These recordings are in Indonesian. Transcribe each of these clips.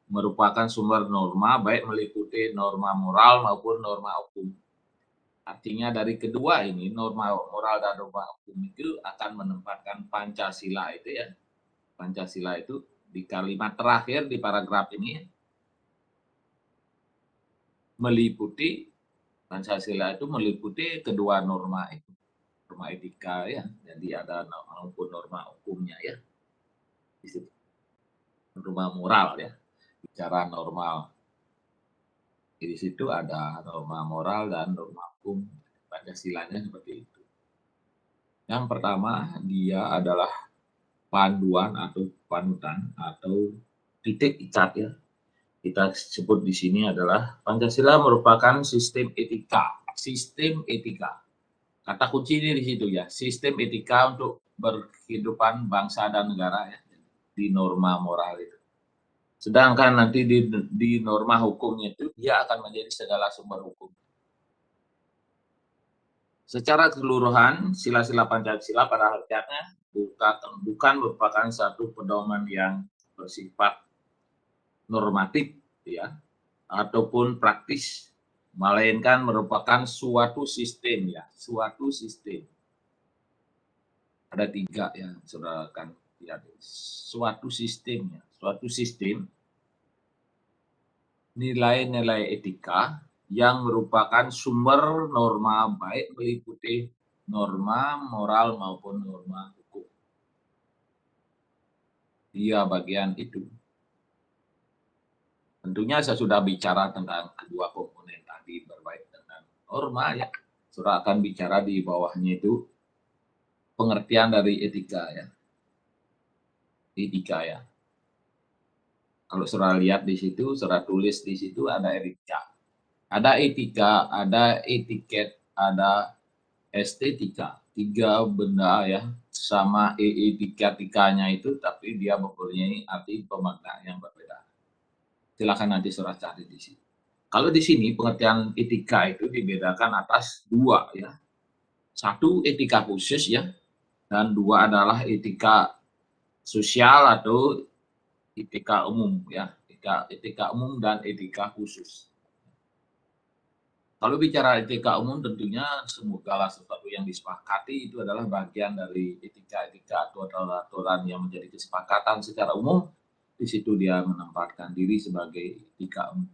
merupakan sumber norma, baik meliputi norma moral maupun norma hukum. Artinya dari kedua ini, norma moral dan norma hukum itu akan menempatkan Pancasila itu ya. Pancasila itu di kalimat terakhir di paragraf ini meliputi Pancasila itu meliputi kedua norma itu, norma etika ya. Jadi ada maupun norma hukumnya ya. Di situ norma moral ya. Bicara normal. Di situ ada norma moral dan norma hukum. Pancasilanya seperti itu. Yang pertama, dia adalah panduan atau panutan atau titik icat ya. Kita sebut di sini adalah Pancasila merupakan sistem etika. Sistem etika. Kata kunci ini di situ ya, sistem etika untuk berkehidupan bangsa dan negara ya, di norma moral itu. Sedangkan nanti di norma hukumnya itu dia akan menjadi segala sumber hukum. Secara keseluruhan, sila-sila Pancasila pada hakikatnya bukan merupakan satu pedoman yang bersifat normatif ya ataupun praktis, melainkan merupakan suatu sistem ya, suatu sistem. Ada tiga ya, saudara kan lihat, suatu sistem ya, suatu sistem nilai-nilai etika yang merupakan sumber norma baik meliputi norma moral maupun norma hukum. Dia bagian itu. Tentunya saya sudah bicara tentang kedua komponen tadi berbaik dengan norma ya. Saudara akan bicara di bawahnya itu pengertian dari etika ya. Etika ya. Kalau saudara lihat di situ, saudara tulis di situ ada etika. Ada etika, ada etiket, ada estetika. Tiga benda ya, sama etika-etikanya itu, tapi dia mempunyai arti pemaknaan yang berbeda. Silakan nanti saudara cari di sini. Kalau di sini pengertian etika itu dibedakan atas dua ya. Satu etika khusus ya, dan dua adalah etika sosial atau etika umum ya. Etika umum dan etika khusus. Kalau bicara etika umum tentunya segala sesuatu yang disepakati itu adalah bagian dari etika-etika atau aturan yang menjadi kesepakatan secara umum. Di situ dia menempatkan diri sebagai etika umum.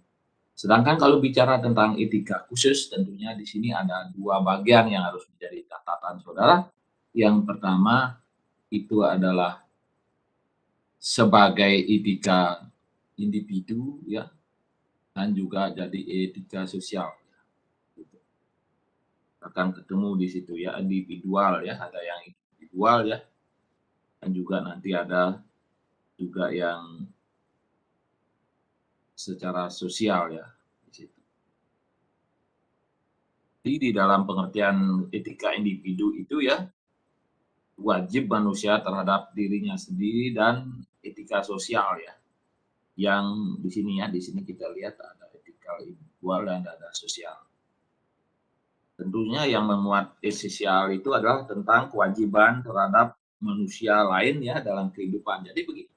Sedangkan kalau bicara tentang etika khusus, tentunya di sini ada dua bagian yang harus menjadi catatan saudara. Yang pertama itu adalah sebagai etika individu ya, dan juga jadi etika sosial. Akan ketemu di situ ya, individual ya, ada yang individual ya, dan juga nanti ada juga yang secara sosial ya di situ. Jadi di dalam pengertian etika individu itu ya, wajib manusia terhadap dirinya sendiri dan etika sosial ya. Yang di sini ya, di sini kita lihat ada etika individual dan ada sosial. Tentunya yang memuat esensial itu adalah tentang kewajiban terhadap manusia lain ya dalam kehidupan. Jadi begitu.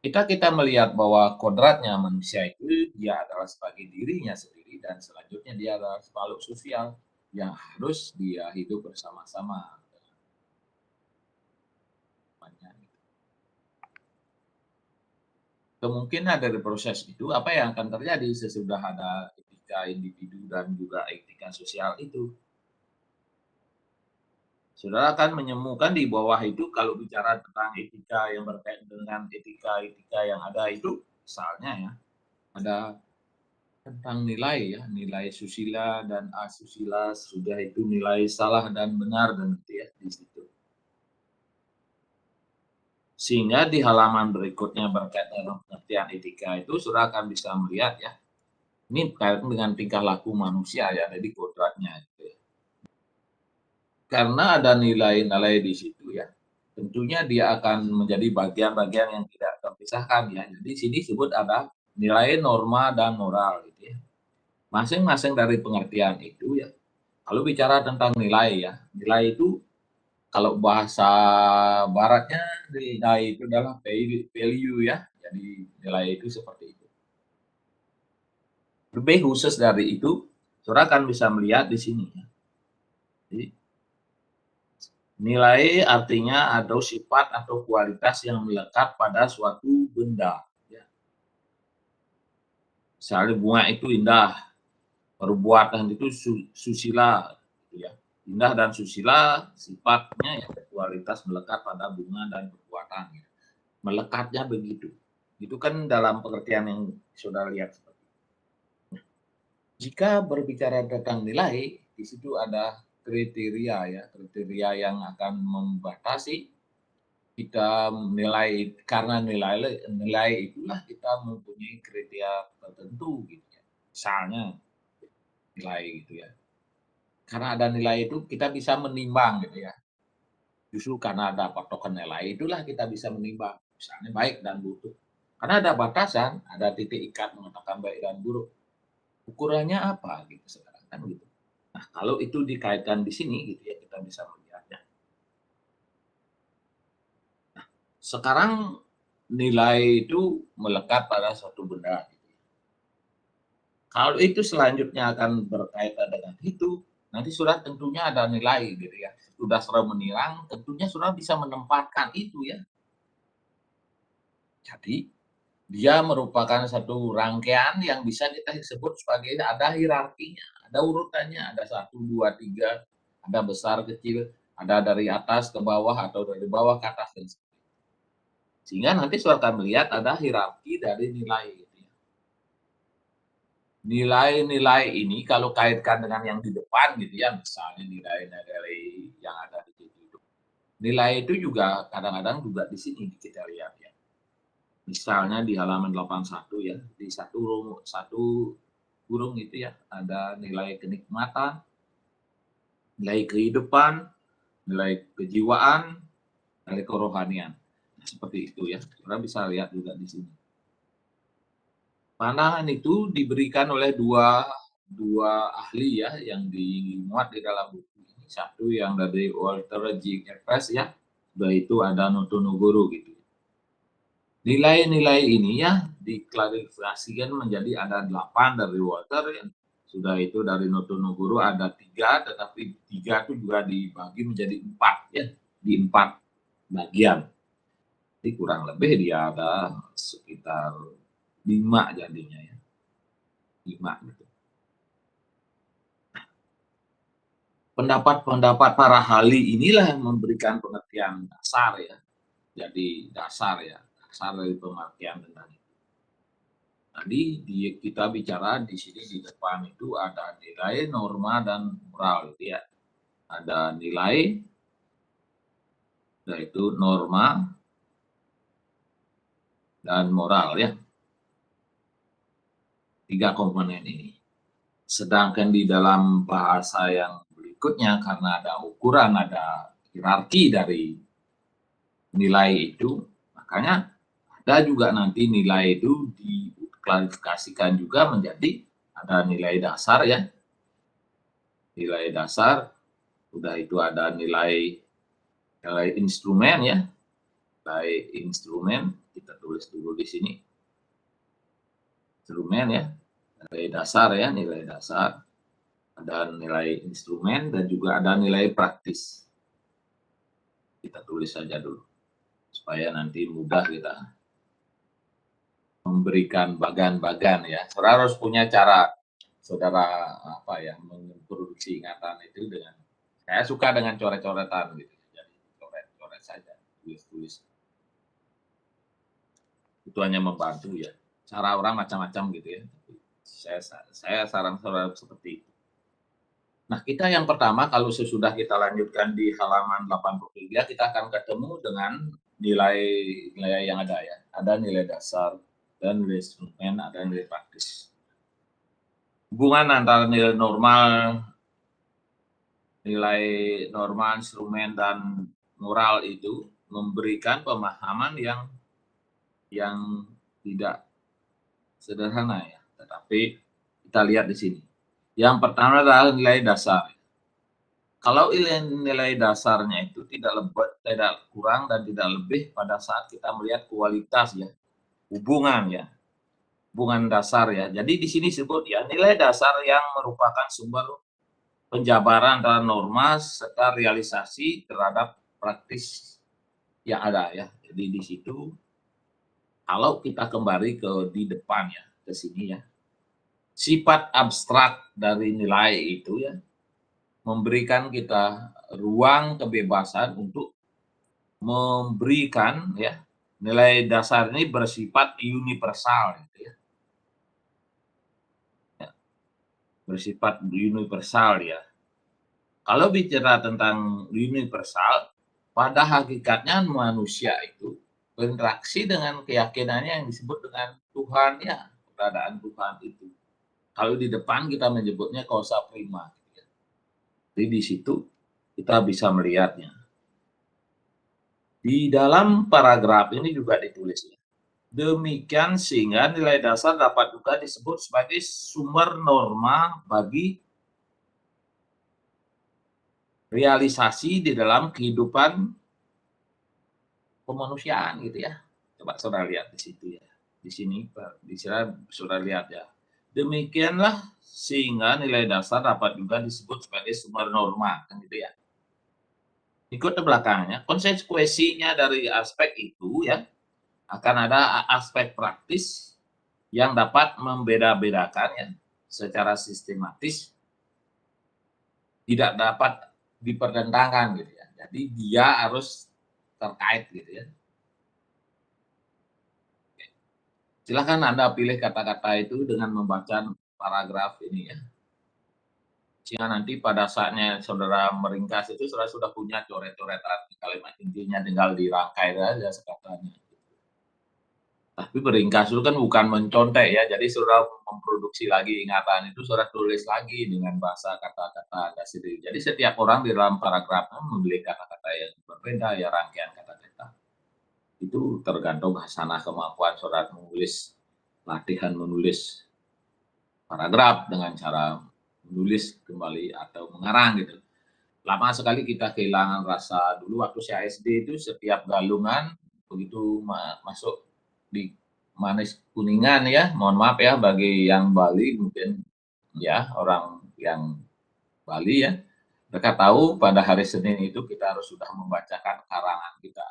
Kita melihat bahwa kodratnya manusia itu dia adalah sebagai dirinya sendiri dan selanjutnya dia adalah makhluk sosial yang harus dia hidup bersama-sama. Kemungkinan dari proses itu apa yang akan terjadi sesudah ada etika individu dan juga etika sosial itu. Saudara akan menemukan di bawah itu kalau bicara tentang etika yang berkaitan dengan etika-etika yang ada itu, misalnya ya, ada tentang nilai ya, nilai susila dan asusila, sudah itu nilai salah dan benar dan gitu ya di situ. Sehingga di halaman berikutnya berkaitan dengan pengertian etika itu, saudara akan bisa melihat ya, ini berkaitan dengan tingkah laku manusia ya, jadi kodratnya itu ya. Karena ada nilai-nilai di situ ya, tentunya dia akan menjadi bagian-bagian yang tidak terpisahkan ya. Jadi sini sebut ada nilai, norma, dan moral gitu ya. Masing-masing dari pengertian itu ya. Kalau bicara tentang nilai ya, nilai itu kalau bahasa baratnya nilai itu adalah value ya. Jadi nilai itu seperti itu. Lebih khusus dari itu, saudara akan bisa melihat di sini. Jadi, nilai artinya ada sifat atau kualitas yang melekat pada suatu benda. Ya. Misalnya bunga itu indah, perbuatan itu susila, gitu ya. Indah dan susila sifatnya ya kualitas melekat pada bunga dan perbuatan. Ya. Melekatnya begitu. Itu kan dalam pengertian yang saudara lihat. Jika berbicara tentang nilai, di situ ada kriteria ya, kriteria yang akan membatasi kita menilai, karena nilai itulah kita mempunyai kriteria tertentu gitu ya. Misalnya nilai gitu ya. Karena ada nilai itu kita bisa menimbang gitu ya. Justru karena ada patokan nilai itulah kita bisa menimbang. Misalnya baik dan buruk. Karena ada batasan, ada titik ikat mengatakan baik dan buruk. Ukurannya apa gitu sekarang kan gitu. Nah, kalau itu dikaitkan di sini gitu ya kita bisa melihatnya. Nah, sekarang nilai itu melekat pada suatu benda. Gitu. Kalau itu selanjutnya akan berkaitan dengan itu, nanti sudah tentunya ada nilai gitu ya. Sudah sudah menilai, tentunya sudah bisa menempatkan itu ya. Jadi dia merupakan satu rangkaian yang bisa kita sebut sebagai ada hierarkinya, ada urutannya, ada 1, 2, 3, ada besar, kecil, ada dari atas ke bawah atau dari bawah ke atas dan sehingga nanti sudah akan melihat ada hierarki dari nilai. Nilai-nilai ini kalau kaitkan dengan yang di depan gitu ya, misalnya nilai-nilai yang ada di situ. Nilai itu juga kadang-kadang juga di sini kita lihat ya. Misalnya di halaman 81 ya, di satu burung itu ya, ada nilai kenikmatan, nilai kehidupan, nilai kejiwaan, nilai kerohanian. Nah, seperti itu ya. Kita bisa lihat juga di sini. Pandangan itu diberikan oleh dua ahli ya yang dimuat di dalam buku ini. Satu yang dari Walter J. Kepes ya, sudah itu ada Notonogoro gitu. Nilai-nilai ini ya diklarifikasikan menjadi ada 8 dari Walter ya. Sudah itu dari Notonogoro ada 3, tetapi 3 itu juga dibagi menjadi 4 ya, di 4 bagian. Jadi kurang lebih dia ada sekitar 5 jadinya ya. 5 gitu. Pendapat-pendapat para ahli inilah yang memberikan pengertian dasar ya. Jadi dasar ya, dasar dari pengertian tentang itu. Tadi kita bicara di sini di depan itu ada nilai, norma, dan moral gitu ya. Ada nilai, yaitu norma dan moral ya. 3 komponen ini. Sedangkan di dalam bahasa yang berikutnya karena ada ukuran, ada hierarki dari nilai itu, makanya ada juga nanti nilai itu diklarifikasikan juga menjadi ada nilai dasar ya. Nilai dasar, udah itu ada nilai instrumen ya. Nilai instrumen, kita tulis dulu di sini. Instrumen ya, nilai dasar ya, nilai dasar. Ada nilai instrumen dan juga ada nilai praktis. Kita tulis saja dulu supaya nanti mudah kita memberikan bagan-bagan ya. Saudara harus punya cara saudara apa ya memproduksi ingatan itu dengan saya suka dengan coret-coretan gitu. Jadi coret-coret saja, tulis-tulis. Itu hanya membantu ya. Cara orang macam-macam gitu ya. Saya saran saudara seperti itu. Nah, kita yang pertama kalau sesudah kita lanjutkan di halaman 83 kita akan ketemu dengan nilai-nilai yang ada ya. Ada nilai dasar dan nilai instrumen, ada nilai praktis. Hubungan antara nilai normal, instrumen, dan moral itu memberikan pemahaman yang tidak sederhana ya. Tetapi kita lihat di sini. Yang pertama adalah nilai dasar. Kalau nilai dasarnya itu tidak kurang dan tidak lebih pada saat kita melihat kualitas ya, hubungan ya. hubungan dasar ya. Jadi di sini disebut ya nilai dasar yang merupakan sumber penjabaran dan norma serta realisasi terhadap praktis yang ada ya. Jadi di situ kalau kita kembali ke di depan ya, ke sini ya. Sifat abstrak dari nilai itu ya memberikan kita ruang kebebasan untuk memberikan ya nilai dasar ini bersifat universal gitu ya. Bersifat universal ya. Kalau bicara tentang universal, pada hakikatnya manusia itu berinteraksi dengan keyakinannya yang disebut dengan Tuhan ya, keberadaan Tuhan itu. Kalau di depan kita menyebutnya causa prima. Gitu ya. Jadi di situ kita bisa melihatnya. Di dalam paragraf ini juga ditulis ya. Demikian sehingga nilai dasar dapat juga disebut sebagai sumber norma bagi realisasi di dalam kehidupan kemanusiaan gitu ya. Coba saudara lihat di situ ya. Di sini di sini saudara lihat ya. Demikianlah sehingga nilai dasar dapat juga disebut sebagai sumber norma kan gitu ya. Ikut ke belakangnya, konsekuensinya dari aspek itu ya akan ada aspek praktis yang dapat membeda-bedakan ya secara sistematis tidak dapat dipertentangkan gitu ya. Jadi dia harus terkait gitu ya. Silahkan Anda pilih kata-kata itu dengan membaca paragraf ini ya. Sehingga nanti pada saatnya saudara meringkas itu saudara sudah punya coret-coret arti kalimat intinya tinggal dirangkai saja sekatanya. Tapi beringkas itu kan bukan mencontek ya, jadi saudara memproduksi lagi ingatan itu saudara tulis lagi dengan bahasa kata-kata Anda sendiri. Jadi setiap orang di dalam paragrafnya memiliki kata-kata yang berbeda ya, rangkaian kata-kata. Itu tergantung hasanah kemampuan saudara menulis, latihan menulis paragraf dengan cara menulis kembali atau mengarang gitu. Lama sekali kita kehilangan rasa dulu waktu saya SD itu setiap galungan begitu masuk di manis kuningan ya, mohon maaf ya bagi yang Bali mungkin ya orang yang Bali ya, mereka tahu pada hari Senin itu kita harus sudah membacakan karangan kita.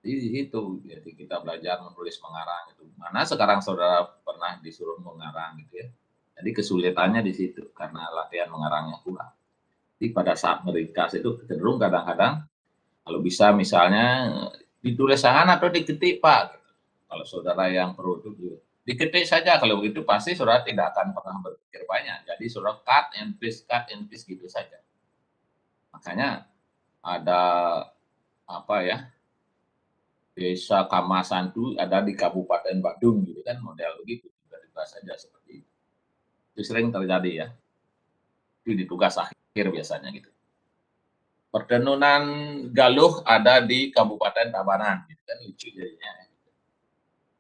Di itu, jadi kita belajar menulis mengarang itu. Mana sekarang saudara pernah disuruh mengarang gitu ya. Jadi kesulitannya di situ karena latihan mengarangnya kurang. Jadi pada saat meringkas itu cenderung kadang-kadang kalau bisa misalnya ditulis tangan atau diketik Pak. Kalau saudara yang produktif diketik saja, kalau begitu pasti saudara tidak akan pernah berpikir banyak. Jadi saudara cut and paste gitu saja. Makanya ada apa ya, Desa Kamasandu ada di Kabupaten Badung gitu kan, model begitu, tiba-tiba saja seperti itu. Itu sering terjadi ya, itu di tugas akhir biasanya gitu. Pertenunan Galuh ada di Kabupaten Tabanan, gitu kan lucu jadinya.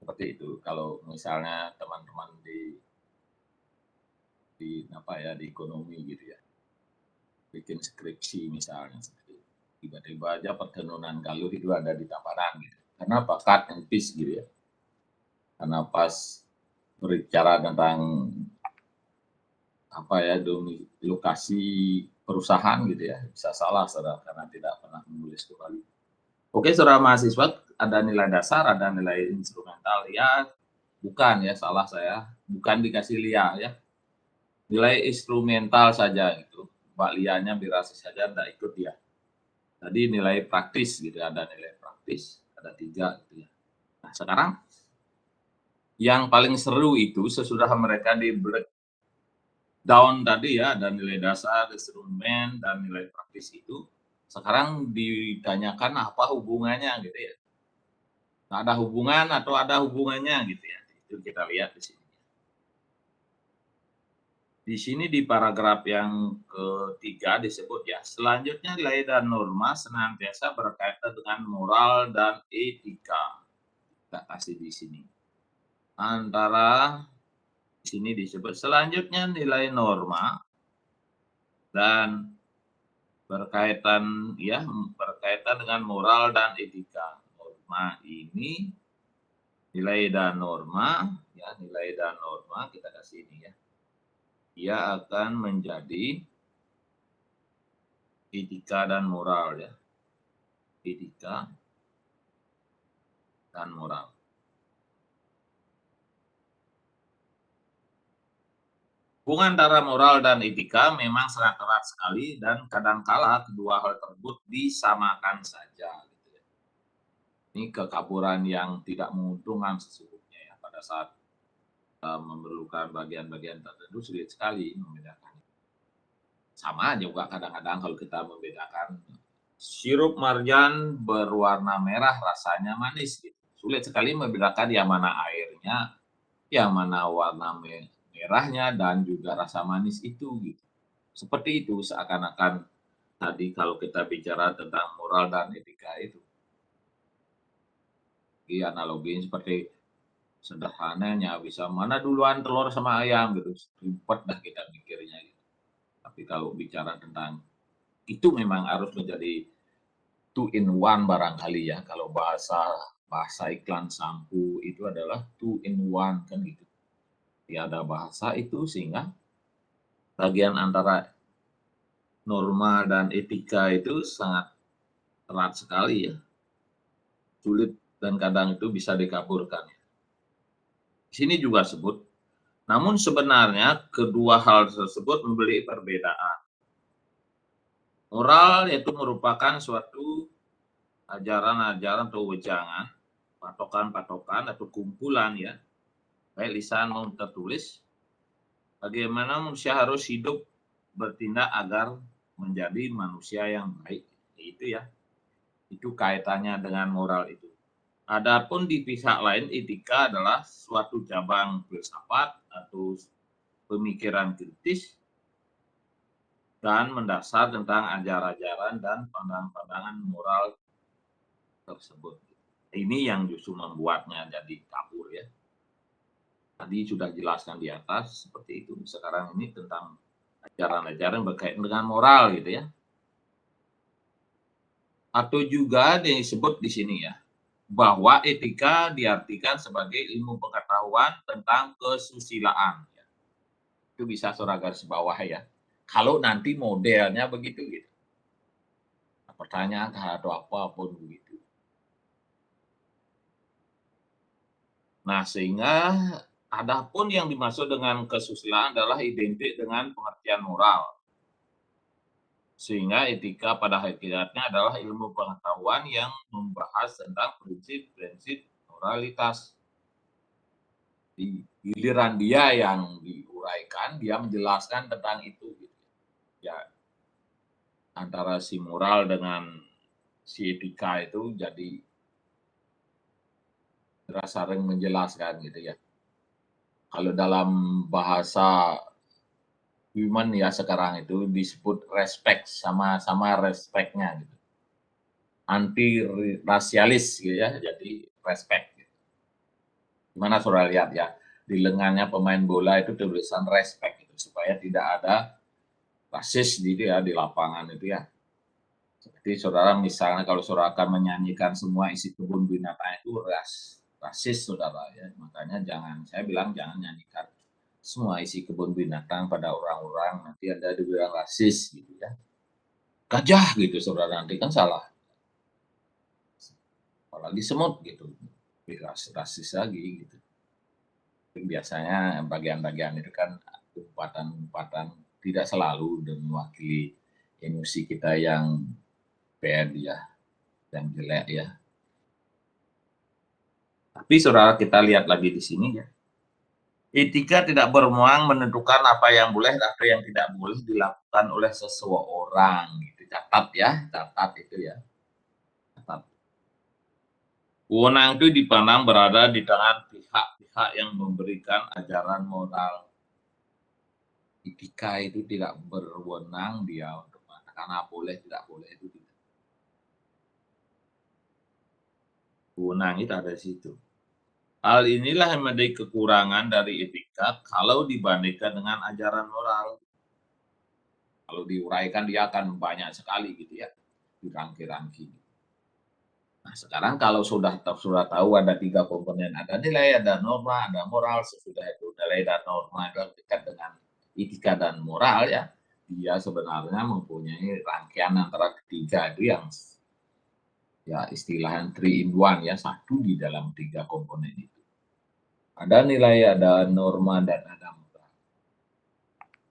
Seperti itu. Kalau misalnya teman-teman di apa ya di ekonomi gitu ya, bikin skripsi misalnya seperti itu. Tiba-tiba aja pertenunan Galuh itu ada di Tabanan gitu. Karena bakat and peace gitu ya. Karena pas berbicara tentang apa ya lokasi perusahaan gitu ya bisa salah saudara karena tidak pernah menulis kembali. Oke saudara mahasiswa, ada nilai dasar, ada nilai instrumental ya, bukan ya salah saya, bukan dikasih lia ya, nilai instrumental saja gitu. Mbak lianya birasi saja tidak ikut ya. Tadi nilai praktis gitu, ada nilai praktis, ada 3 gitu ya. Nah sekarang yang paling seru itu sesudah mereka di down tadi ya, dan nilai dasar, instrumen, dan nilai praktis itu, sekarang ditanyakan apa hubungannya gitu ya. Nah, ada hubungan atau ada hubungannya gitu ya. Itu kita lihat di sini. Di sini di paragraf yang ketiga disebut ya, selanjutnya nilai dan norma senantiasa berkaitan dengan moral dan etika. Kita kasih di sini. Antara di sini disebut selanjutnya nilai norma dan berkaitan ya berkaitan dengan moral dan etika. Norma ini nilai dan norma ya, nilai dan norma kita kasih ini ya. Dia akan menjadi etika dan moral ya. Etika dan moral. Hubungan antara moral dan etika memang sangat erat sekali dan kadangkala kedua hal tersebut disamakan saja. Gitu ya. Ini kekaburan yang tidak menguntungkan sesungguhnya ya. Pada saat memerlukan bagian-bagian tertentu sulit sekali membedakan. Sama juga kadang-kadang kalau kita membedakan sirup marjan berwarna merah rasanya manis. Gitu. Sulit sekali membedakan yang mana airnya, yang mana warna merahnya dan juga rasa manis itu gitu. Seperti itu seakan-akan tadi kalau kita bicara tentang moral dan etika itu. Di analogi seperti sederhananya bisa mana duluan telur sama ayam gitu. Ribet dah kita mikirnya gitu. Tapi kalau bicara tentang itu memang harus menjadi two in one barangkali ya. Kalau bahasa iklan sampo itu adalah two in one kan gitu. Tiada bahasa itu sehingga bagian antara norma dan etika itu sangat erat sekali ya. Sulit dan kadang itu bisa dikaburkan. Di sini juga sebut, namun sebenarnya kedua hal tersebut memiliki perbedaan. Moral yaitu merupakan suatu ajaran-ajaran atau wejangan, patokan-patokan atau kumpulan ya, baik lisan maupun tertulis, bagaimana manusia harus hidup bertindak agar menjadi manusia yang baik. Itu ya, itu kaitannya dengan moral itu. Adapun di pihak lain, etika adalah suatu cabang filsafat atau pemikiran kritis dan mendasar tentang ajaran-ajaran dan pandangan-pandangan moral tersebut. Ini yang justru membuatnya jadi kabur ya. Tadi sudah jelaskan di atas seperti itu. Sekarang ini tentang ajaran-ajaran berkaitan dengan moral gitu ya. Atau juga disebut di sini ya, bahwa etika diartikan sebagai ilmu pengetahuan tentang kesusilaan. Itu bisa saudara garis bawah ya. Kalau nanti modelnya begitu gitu. Pertanyaan atau apapun begitu. Nah, sehingga adapun yang dimaksud dengan kesusilaan adalah identik dengan pengertian moral. Sehingga etika pada hakikatnya adalah ilmu pengetahuan yang membahas tentang prinsip-prinsip moralitas. Di giliran dia yang diuraikan, dia menjelaskan tentang itu. Ya, antara si moral dengan si etika itu jadi sering menjelaskan gitu ya. Kalau dalam bahasa human ya sekarang itu disebut respect, sama-sama respectnya gitu. Anti rasialis gitu ya, jadi respect. Gitu. Gimana saudara lihat ya, di lengannya pemain bola itu tulisan respect gitu, supaya tidak ada rasis gitu ya di lapangan itu ya. Seperti saudara misalnya kalau saudara akan menyanyikan semua isi kebun binatang itu rasis saudara ya, makanya saya bilang jangan nyanyikan semua isi kebun binatang pada orang-orang, nanti Anda dibilang rasis gitu ya. Gajah gitu saudara, nanti kan salah. Apalagi semut gitu, rasis lagi gitu. Biasanya bagian-bagian itu kan umpatan-umpatan tidak selalu dan mewakili emosi kita yang bad ya, yang jelek ya. Tapi saudara kita lihat lagi di sini ya. Etika tidak bermuang menentukan apa yang boleh dan apa yang tidak boleh dilakukan oleh seseorang. Gitu. Catat ya, catat itu ya. Catat. Wewenang itu dipandang berada di tangan pihak-pihak yang memberikan ajaran moral. Etika itu tidak berwenang dia untuk mengatakan apa boleh, tidak boleh itu tidak. Wewenang itu ada di situ. Hal inilah yang menjadi kekurangan dari etika kalau dibandingkan dengan ajaran moral. Kalau diuraikan dia akan banyak sekali gitu ya, dirangki-rangki. Nah, sekarang kalau sudah tahu ada 3 komponen, ada nilai, ada norma, ada moral, sesudah itu nilai dan norma itu dekat dengan etika dan moral ya, dia sebenarnya mempunyai rangkaian antara ketiga itu yang ya istilahnya 3 in 1 ya, satu di dalam 3 komponen itu. Ada nilai, ada norma, dan ada moral.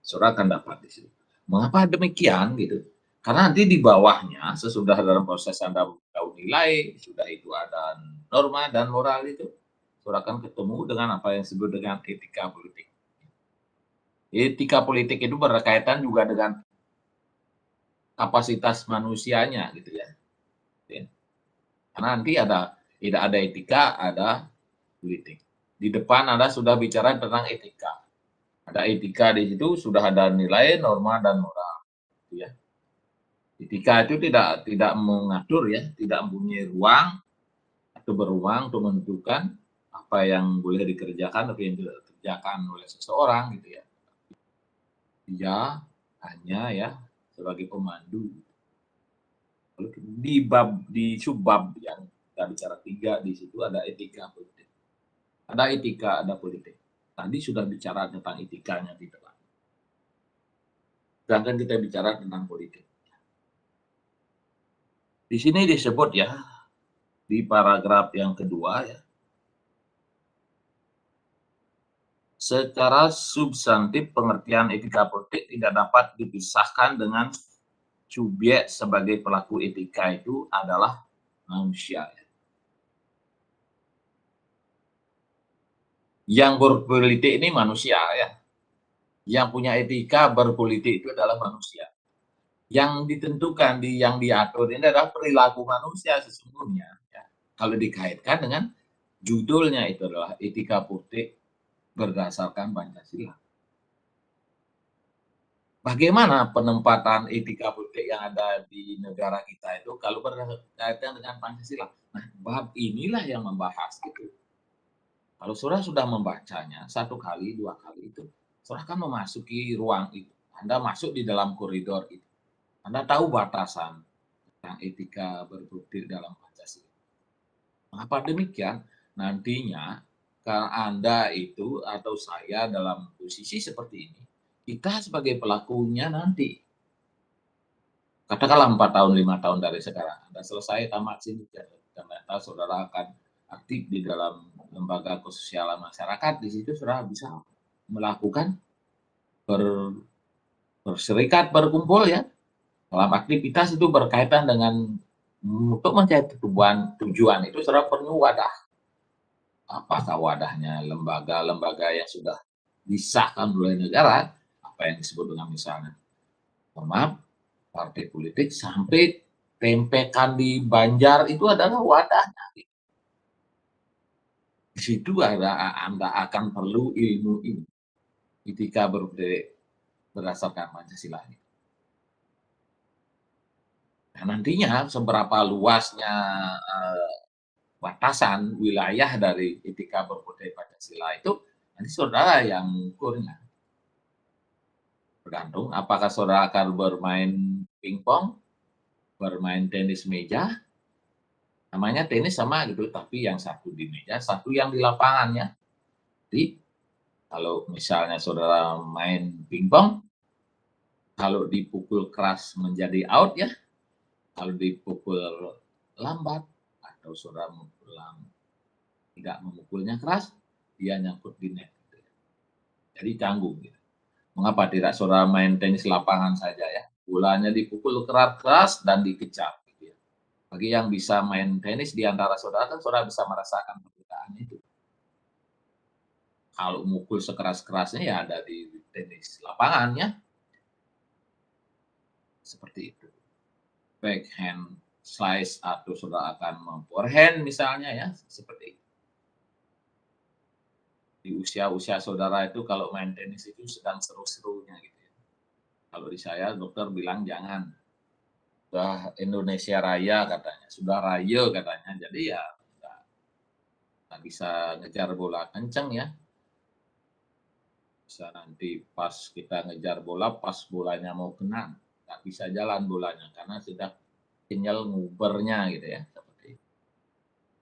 Saudara akan dapat di situ. Mengapa demikian gitu? Karena nanti di bawahnya sesudah dalam proses Anda tahu nilai, sudah itu ada norma dan moral itu, saudara akan ketemu dengan apa yang disebut dengan etika politik. Etika politik itu berkaitan juga dengan kapasitas manusianya gitu ya. Karena nanti tidak ada etika, ada politik. Di depan Anda sudah bicara tentang etika. Ada etika di situ, sudah ada nilai, norma, dan moral. Gitu ya. Etika itu tidak mengatur ya, tidak mempunyai ruang atau berruang untuk menentukan apa yang boleh dikerjakan, apa yang tidak dikerjakan oleh seseorang gitu ya. Dia hanya ya sebagai pemandu. Lalu di subbab yang kita bicara 3 di situ ada etika politik. Ada etika, ada politik. Tadi sudah bicara tentang etikanya di depan. Sedangkan kita bicara tentang politik. Di sini disebut ya, di paragraf yang kedua ya, secara substantif pengertian etika politik tidak dapat dipisahkan dengan subjek sebagai pelaku etika itu adalah manusia. Yang berpolitik ini manusia ya. Yang punya etika berpolitik itu adalah manusia. Yang ditentukan, yang diatur ini adalah perilaku manusia sesungguhnya. Ya. Kalau dikaitkan dengan judulnya itu adalah etika politik berdasarkan Pancasila. Bagaimana penempatan etika politik yang ada di negara kita itu kalau berkaitan dengan Pancasila? Nah, bab inilah yang membahas gitu. Kalau saudara sudah membacanya 1 kali, 2 kali itu, saudara akan memasuki ruang itu. Anda masuk di dalam koridor itu. Anda tahu batasan tentang etika berpolitik dalam Pancasila. Mengapa demikian? Nantinya kalau Anda itu atau saya dalam posisi seperti ini, kita sebagai pelakunya nanti katakanlah 4 tahun, 5 tahun dari sekarang, Anda selesai tamat sini, ternyata saudara akan aktif di dalam lembaga kesosialan masyarakat, di situ saudara bisa melakukan berserikat, berkumpul ya, dalam aktivitas itu berkaitan dengan untuk mencapai tujuan itu saudara perlu wadah. Apakah wadahnya lembaga-lembaga yang sudah disahkan oleh negara, apa yang disebut dengan misalnya, maaf, partai politik sampai tempekan di Banjar itu adalah wadahnya. Di situ Anda akan perlu ilmu ini, etika berpolitik berdasarkan Pancasila ini. Nah, nantinya seberapa luasnya batasan wilayah dari etika berpolitik Pancasila itu nanti saudara yang mengukurnya. Tergantung apakah saudara akan bermain pingpong, bermain tenis meja, namanya tenis sama gitu, tapi yang satu di meja, satu yang di lapangannya. Jadi kalau misalnya saudara main pingpong, kalau dipukul keras menjadi out ya, kalau dipukul lambat atau saudara tidak memukulnya keras, dia nyangkut di net. Gitu. Jadi canggung. Gitu. Mengapa tidak saudara main tenis lapangan saja ya? Bolanya dipukul keras-keras dan dikejar. Gitu ya. Bagi yang bisa main tenis di antara saudara kan saudara bisa merasakan perbedaan itu. Kalau mukul sekeras-kerasnya ya ada di tenis lapangannya. Seperti itu. Backhand slice atau saudara akan memforehand misalnya ya, seperti itu. Di usia-usia saudara itu kalau main tenis itu sedang seru-serunya gitu ya. Kalau di saya dokter bilang jangan. Sudah Indonesia Raya katanya, sudah raya katanya. Jadi ya nggak bisa ngejar bola kenceng ya. Bisa nanti pas kita ngejar bola, pas bolanya mau kena, nggak bisa jalan bolanya karena sudah sinyal ngubernya gitu ya. Seperti itu.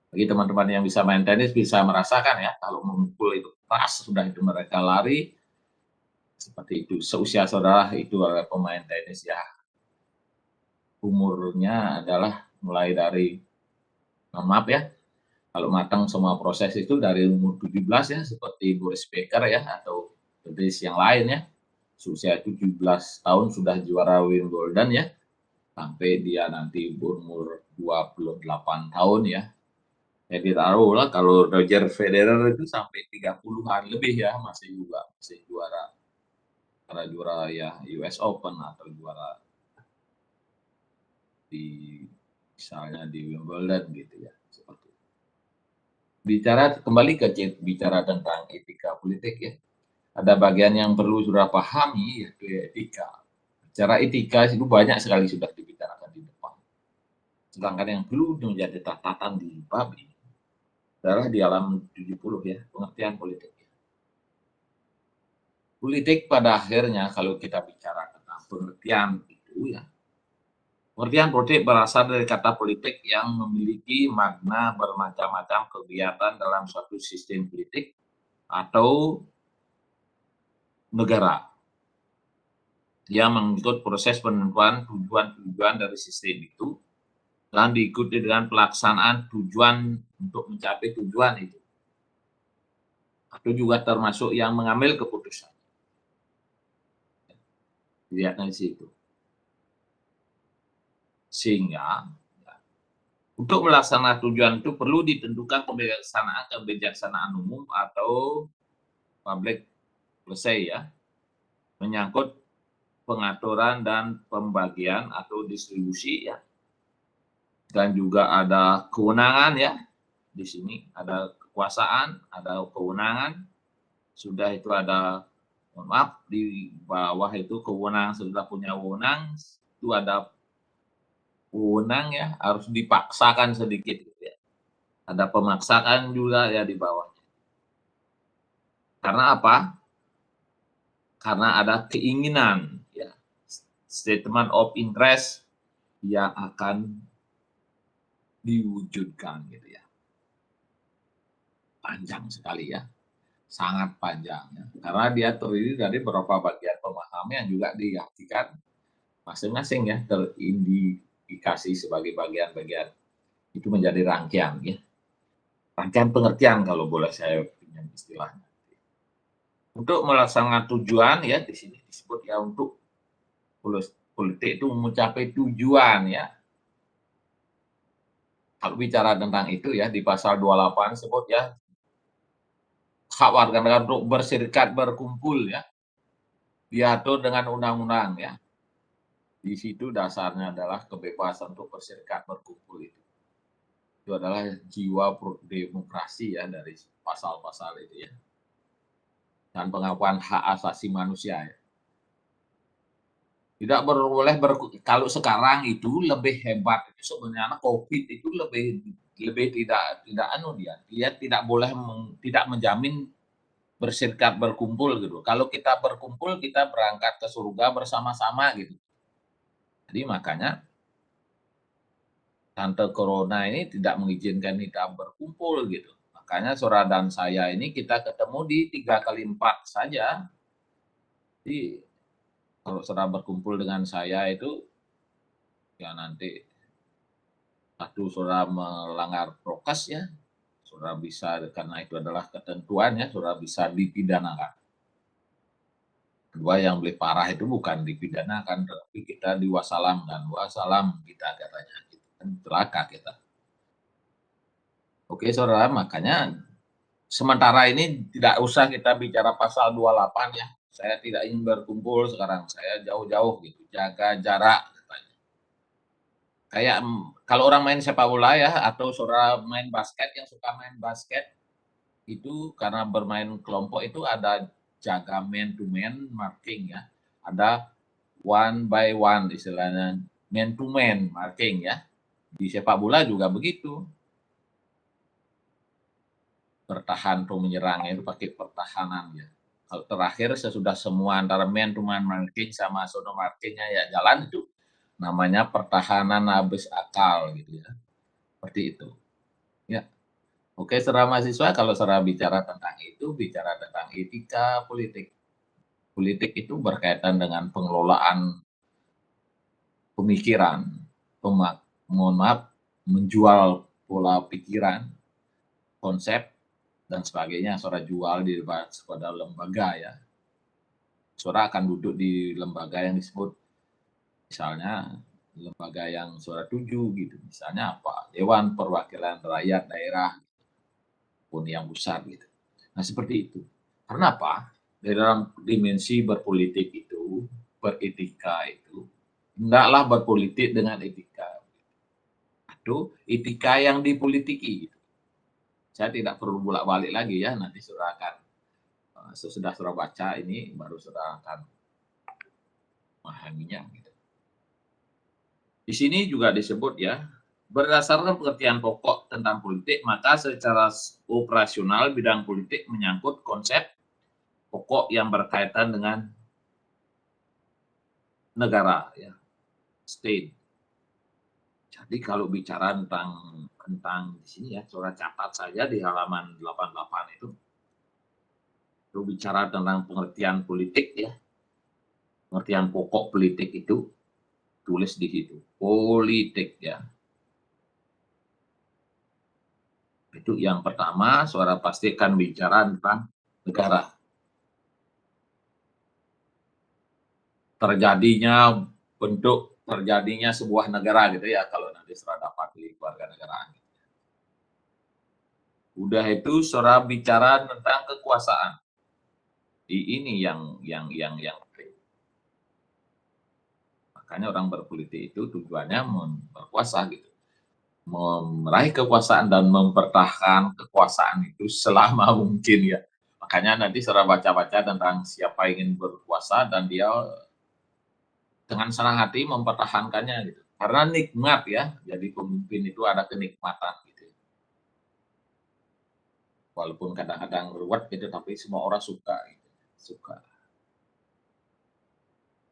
Bagi teman-teman yang bisa main tenis bisa merasakan ya, kalau memukul itu keras, sudah itu mereka lari, seperti itu. Seusia saudara itu adalah pemain tenis ya, umurnya adalah mulai dari, mohon maaf ya, kalau matang semua proses itu dari umur 17 ya, seperti Boris Becker ya, atau tenis yang lain ya, seusia 17 tahun sudah juara Wimbledon ya, sampai dia nanti berumur 28 tahun ya. Jadi taruhlah kalau Roger Federer itu sampai 30-an lebih ya, masih juara, juara ya US Open atau juara di misalnya di Wimbledon gitu ya, seperti itu. Kembali ke bicara tentang etika politik ya, ada bagian yang perlu sudah pahami yaitu etika. Bicara etika itu banyak sekali sudah dibicarakan di depan. Sedangkan yang perlu menjadi catatan di bab ini adalah di alam 70 ya, pengertian politik. Politik pada akhirnya kalau kita bicara tentang pengertian itu ya, pengertian politik berasal dari kata politik yang memiliki makna bermacam-macam kegiatan dalam suatu sistem politik atau negara yang mengikut proses penentuan tujuan-tujuan dari sistem itu dan diikuti dengan pelaksanaan tujuan untuk mencapai tujuan itu, atau juga termasuk yang mengambil keputusan. Lihatnya di situ. Sehingga untuk melaksanakan tujuan itu perlu ditentukan kebijaksanaan umum atau public policy ya, menyangkut pengaturan dan pembagian atau distribusi ya, dan juga ada kewenangan ya, di sini ada kekuasaan, ada kewenangan, sudah itu ada, mohon maaf, di bawah itu kewenangan, sudah punya wewenang, itu ada wewenang ya, harus dipaksakan sedikit gitu ya. Ada pemaksaan juga ya di bawah. Karena apa? Karena ada keinginan ya, statement of interest yang akan diwujudkan gitu ya. Panjang sekali ya, sangat panjang ya. Karena dia terdiri dari beberapa bagian pemahaman yang juga diartikan masing-masing ya, terindikasi sebagai bagian-bagian itu menjadi rangkaian ya. Rangkaian pengertian kalau boleh saya pinjam istilahnya. Untuk melaksanakan tujuan ya, di sini disebut ya, untuk politik itu mencapai tujuan ya. Kalau bicara tentang itu ya, di pasal 28 sebut ya, hak warga negara untuk berserikat, berkumpul ya, diatur dengan undang-undang ya. Di situ dasarnya adalah kebebasan untuk berserikat, berkumpul itu. Itu adalah jiwa demokrasi ya dari pasal-pasal itu ya. Dan pengakuan hak asasi manusia ya. Tidak boleh kalau sekarang itu lebih hebat itu sebenarnya COVID itu lebih tidak dia tidak boleh tidak menjamin berserikat, berkumpul gitu. Kalau kita berkumpul kita berangkat ke surga bersama-sama gitu. Jadi makanya tante corona ini tidak mengizinkan kita berkumpul gitu. Makanya saudara dan saya ini kita ketemu di 3x4 saja. Jadi kalau saudara berkumpul dengan saya itu ya nanti satu saudara melanggar prokes ya, saudara bisa, karena itu adalah ketentuan ya, saudara bisa dipidanakan. Kedua yang lebih parah itu bukan dipidanakan, tapi kita diwasalam, dan wasalam kita katanya, gitu kan, celaka kita. Oke saudara, makanya sementara ini tidak usah kita bicara pasal 28 ya. Saya tidak ingin berkumpul sekarang, saya jauh-jauh gitu, jaga jarak. Kayak kalau orang main sepak bola ya, atau saudara main basket, yang suka main basket, itu karena bermain kelompok itu ada jaga man to man marking ya. Ada one by one istilahnya, man to man marking ya. Di sepak bola juga begitu. Bertahan atau menyerang itu pakai pertahanan ya. Kalau terakhir sesudah semua antara man to man marking sama zone markingnya ya jalan, itu namanya pertahanan habis akal gitu ya. Seperti itu. Ya. Oke, saudara mahasiswa, kalau saudara bicara tentang itu, bicara tentang etika politik. Politik itu berkaitan dengan pengelolaan pemikiran, mohon maaf, menjual pola pikiran, konsep, dan sebagainya. Saudara jual di pada lembaga ya. Saudara akan duduk di lembaga yang disebut, misalnya lembaga yang saudara tuju gitu. Misalnya apa? Dewan Perwakilan Rakyat Daerah pun yang besar gitu. Nah, seperti itu. Karena apa? Di dalam dimensi berpolitik itu, beretika itu, hendaklah berpolitik dengan etika. Itu etika yang dipolitiki. Gitu. Saya tidak perlu bolak-balik lagi ya, nanti saudara akan, sesudah saudara baca ini, baru saudara akan memahaminya. Gitu. Di sini juga disebut ya, berdasarkan pengertian pokok tentang politik, maka secara operasional bidang politik menyangkut konsep pokok yang berkaitan dengan negara ya, state. Jadi kalau bicara tentang di sini ya, saudara catat saja di halaman 88 itu bicara tentang pengertian politik ya, pengertian pokok politik itu tulis di situ, politik ya. Itu yang pertama, saudara pastikan bicara tentang negara. Terjadinya sebuah negara gitu ya, kalau nanti saudara dapat di keluarga negaraan. Udah itu saudara bicara tentang kekuasaan. Ini yang penting. Makanya orang berpolitik itu tujuannya berkuasa gitu. Meraih kekuasaan dan mempertahankan kekuasaan itu selama mungkin ya. Makanya nanti saudara baca-baca tentang siapa ingin berkuasa dan dia dengan senang hati mempertahankannya gitu. Karena nikmat ya, jadi pemimpin itu ada kenikmatan gitu. Walaupun kadang-kadang ruwet gitu, tapi semua orang suka gitu. Suka.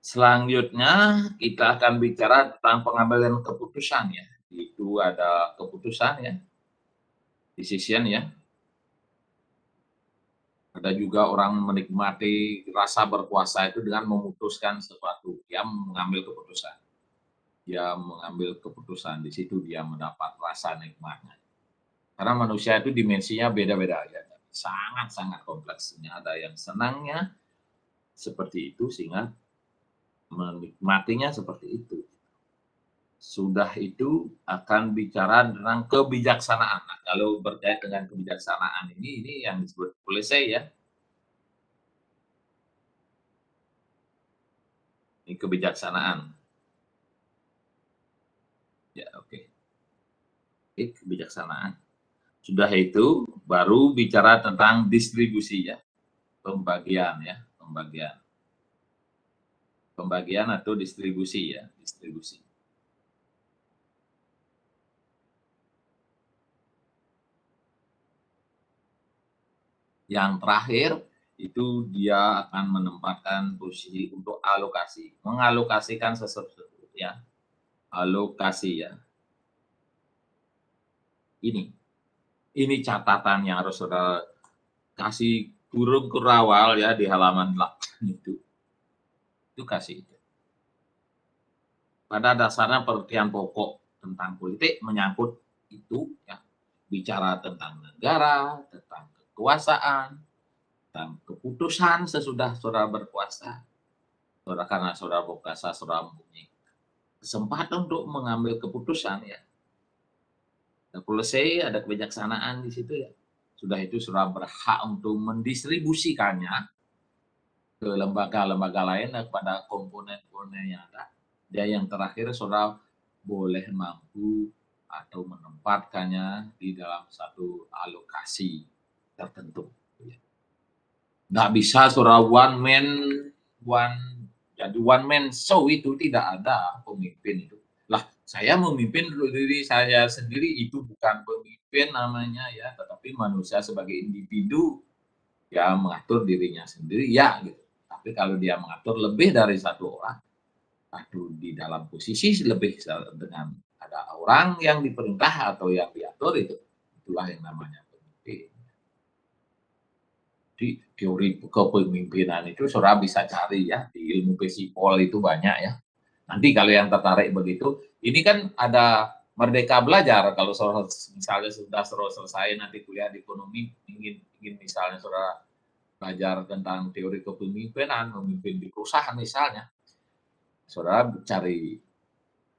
Selanjutnya kita akan bicara tentang pengambilan keputusan ya. Itu ada keputusan ya, decision ya. Ada juga orang menikmati rasa berkuasa itu dengan memutuskan sesuatu. Dia mengambil keputusan. Dia mengambil keputusan, di situ dia mendapat rasa nikmatnya. Karena manusia itu dimensinya beda-beda ya. Sangat-sangat kompleksnya. Ada yang senangnya seperti itu sehingga menikmatinya seperti itu. Sudah itu akan bicara tentang kebijaksanaan. Nah, kalau berkait dengan kebijaksanaan ini yang disebut polisi ya. Ini kebijaksanaan. Ya, oke. Oke, kebijaksanaan. Sudah itu baru bicara tentang distribusi ya. Pembagian ya, pembagian. Pembagian atau distribusi ya, distribusi. Yang terakhir itu dia akan menempatkan posisi untuk alokasi, mengalokasikan sesuatu ya, alokasi ya. Ini catatan yang harus saudara kasih kurung kurawal ya di halaman 8 itu kasih itu. Pada dasarnya pengertian pokok tentang politik menyangkut itu ya, bicara tentang negara, tentang kekuasaan, tentang keputusan sesudah saudara berkuasa. Saudara karena saudara berkuasa, saudara mempunyai kesempatan untuk mengambil keputusan ya. Ada policy, ada kebijaksanaan di situ ya. Sudah itu saudara berhak untuk mendistribusikannya ke lembaga-lembaga lain dan kepada komponen-komponen yang ada. Dan yang terakhir saudara boleh mampu atau menempatkannya di dalam satu alokasi tertentu. Nggak bisa saudara one man show, itu tidak ada pemimpin itu. Lah, saya memimpin diri saya sendiri, itu bukan pemimpin namanya ya, tetapi manusia sebagai individu ya mengatur dirinya sendiri ya gitu. Tapi kalau dia mengatur lebih dari satu orang, atau di dalam posisi lebih dengan ada orang yang diperintah atau yang diatur, itulah yang namanya. Di teori kepemimpinan itu saudara bisa cari ya, di ilmu Pesipol itu banyak ya. Nanti kalau yang tertarik begitu, ini kan ada Merdeka Belajar, kalau saudara misalnya sudah selesai nanti kuliah di ekonomi, ingin misalnya saudara belajar tentang teori kepemimpinan, memimpin di perusahaan misalnya, saudara cari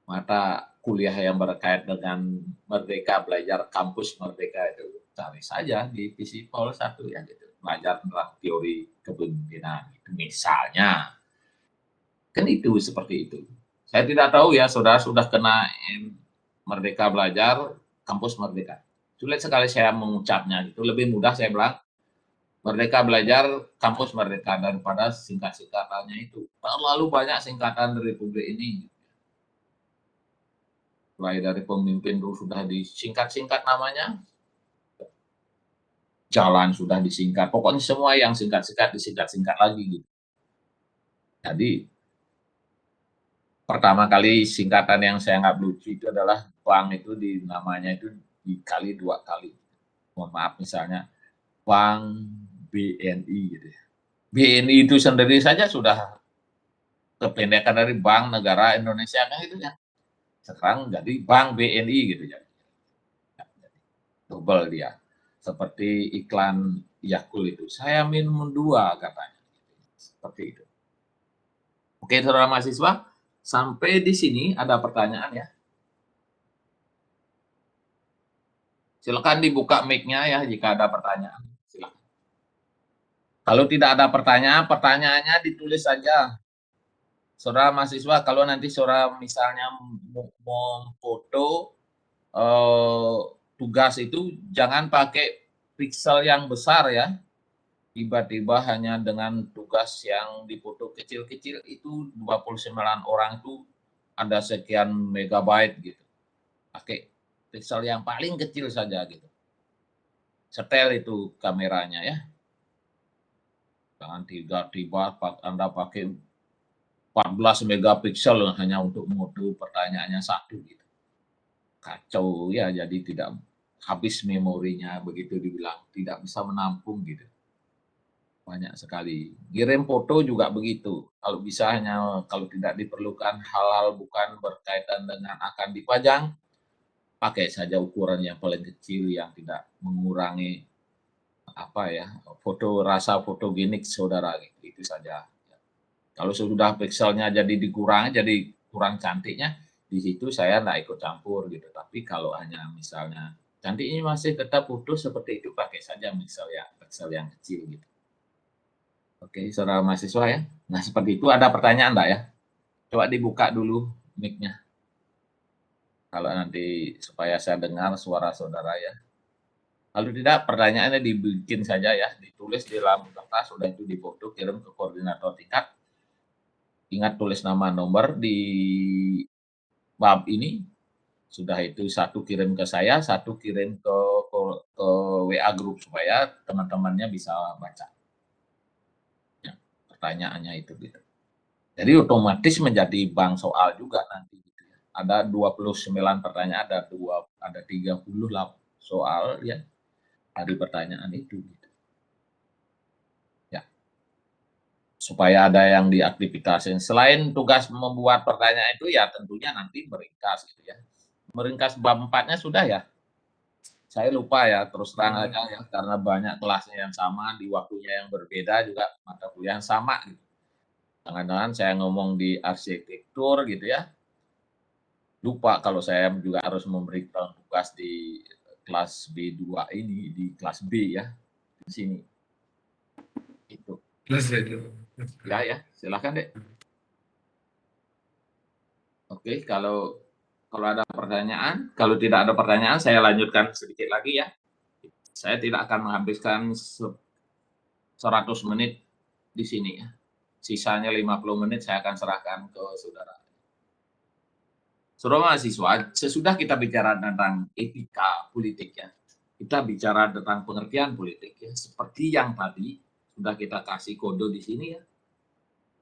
mata kuliah yang berkait dengan Merdeka Belajar, kampus Merdeka itu cari saja di Visipol 1 ya gitu. Belajar tentang teori kepemimpinan itu misalnya. Kan itu seperti itu. Saya tidak tahu ya saudara sudah kena Merdeka Belajar, kampus Merdeka. Sulit sekali saya mengucapnya itu, lebih mudah saya bilang Merdeka Belajar, kampus Merdeka daripada singkat-singkatannya itu. Terlalu banyak singkatan di Republik ini. Mulai dari pemimpin dulu sudah disingkat-singkat namanya, jalan sudah disingkat, pokoknya semua yang singkat-singkat disingkat-singkat lagi gitu. Jadi pertama kali singkatan yang saya anggap lucu itu adalah bank itu di namanya itu dikali 2 kali. Mohon maaf misalnya Bank BNI gitu ya. BNI itu sendiri saja sudah kependekan dari Bank Negara Indonesia kan itu ya. Sekarang jadi Bank BNI gitu ya. Double dia. Seperti iklan Yakult itu. Saya minum 2 katanya. Seperti itu. Oke, saudara mahasiswa, sampai di sini ada pertanyaan ya. Silakan dibuka mic-nya ya jika ada pertanyaan. Silakan. Kalau tidak ada pertanyaan, pertanyaannya ditulis saja. Saudara mahasiswa, kalau nanti saudara misalnya mau foto tugas itu jangan pakai pixel yang besar ya. Tiba-tiba hanya dengan tugas yang dipoto kecil-kecil itu 29 orang itu ada sekian megabyte gitu. Pakai pixel yang paling kecil saja gitu. Setel itu kameranya ya. Jangan tiba-tiba Anda pakai 14 megapiksel hanya untuk foto pertanyaannya 1 gitu. Kacau ya, jadi tidak habis memorinya begitu dibilang, tidak bisa menampung gitu. Banyak sekali. Kirim foto juga begitu. Kalau bisa hanya kalau tidak diperlukan hal-hal bukan berkaitan dengan akan dipajang, pakai saja ukuran yang paling kecil yang tidak mengurangi apa ya, rasa fotogenik saudara gitu. Itu saja. Kalau sudah pikselnya jadi dikurangi, jadi kurang cantiknya, di situ saya nggak ikut campur gitu. Tapi kalau hanya misalnya cantiknya masih tetap utuh seperti itu, pakai saja piksel yang kecil gitu. Oke, saudara mahasiswa ya. Nah, seperti itu ada pertanyaan Mbak ya? Coba dibuka dulu mic-nya. Kalau nanti supaya saya dengar suara saudara ya. Kalau tidak, pertanyaannya dibikin saja ya, ditulis di dalam kertas, sudah itu difoto, kirim ke koordinator tingkat. Ingat tulis nama nomor di bab ini. Sudah itu satu kirim ke saya, satu kirim ke WA grup supaya teman-temannya bisa baca. Ya, pertanyaannya itu gitu. Jadi otomatis menjadi bank soal juga nanti gitu ya. Ada 29 pertanyaan, ada 30 soal ya dari pertanyaan itu gitu. Ya. Supaya ada yang diaktifikasin. Selain tugas membuat pertanyaan itu ya tentunya nanti meringkas gitu ya. Meringkas bab 4-nya sudah ya? Saya lupa ya, terus terang aja ya, karena banyak kelasnya yang sama, di waktunya yang berbeda juga, mata kuliah yang sama gitu. Jangan-jangan saya ngomong di arsitektur gitu ya, lupa kalau saya juga harus memberikan tugas di kelas B2 ini, di kelas B ya, di sini. Itu. Kelas B2. Ya, silakan deh. Oke, kalau ada pertanyaan, kalau tidak ada pertanyaan, saya lanjutkan sedikit lagi ya. Saya tidak akan menghabiskan 100 menit di sini ya. Sisanya 50 menit saya akan serahkan ke saudara. Saudara mahasiswa, sesudah kita bicara tentang etika politik ya, kita bicara tentang pengertian politik ya, seperti yang tadi sudah kita kasih kode di sini ya.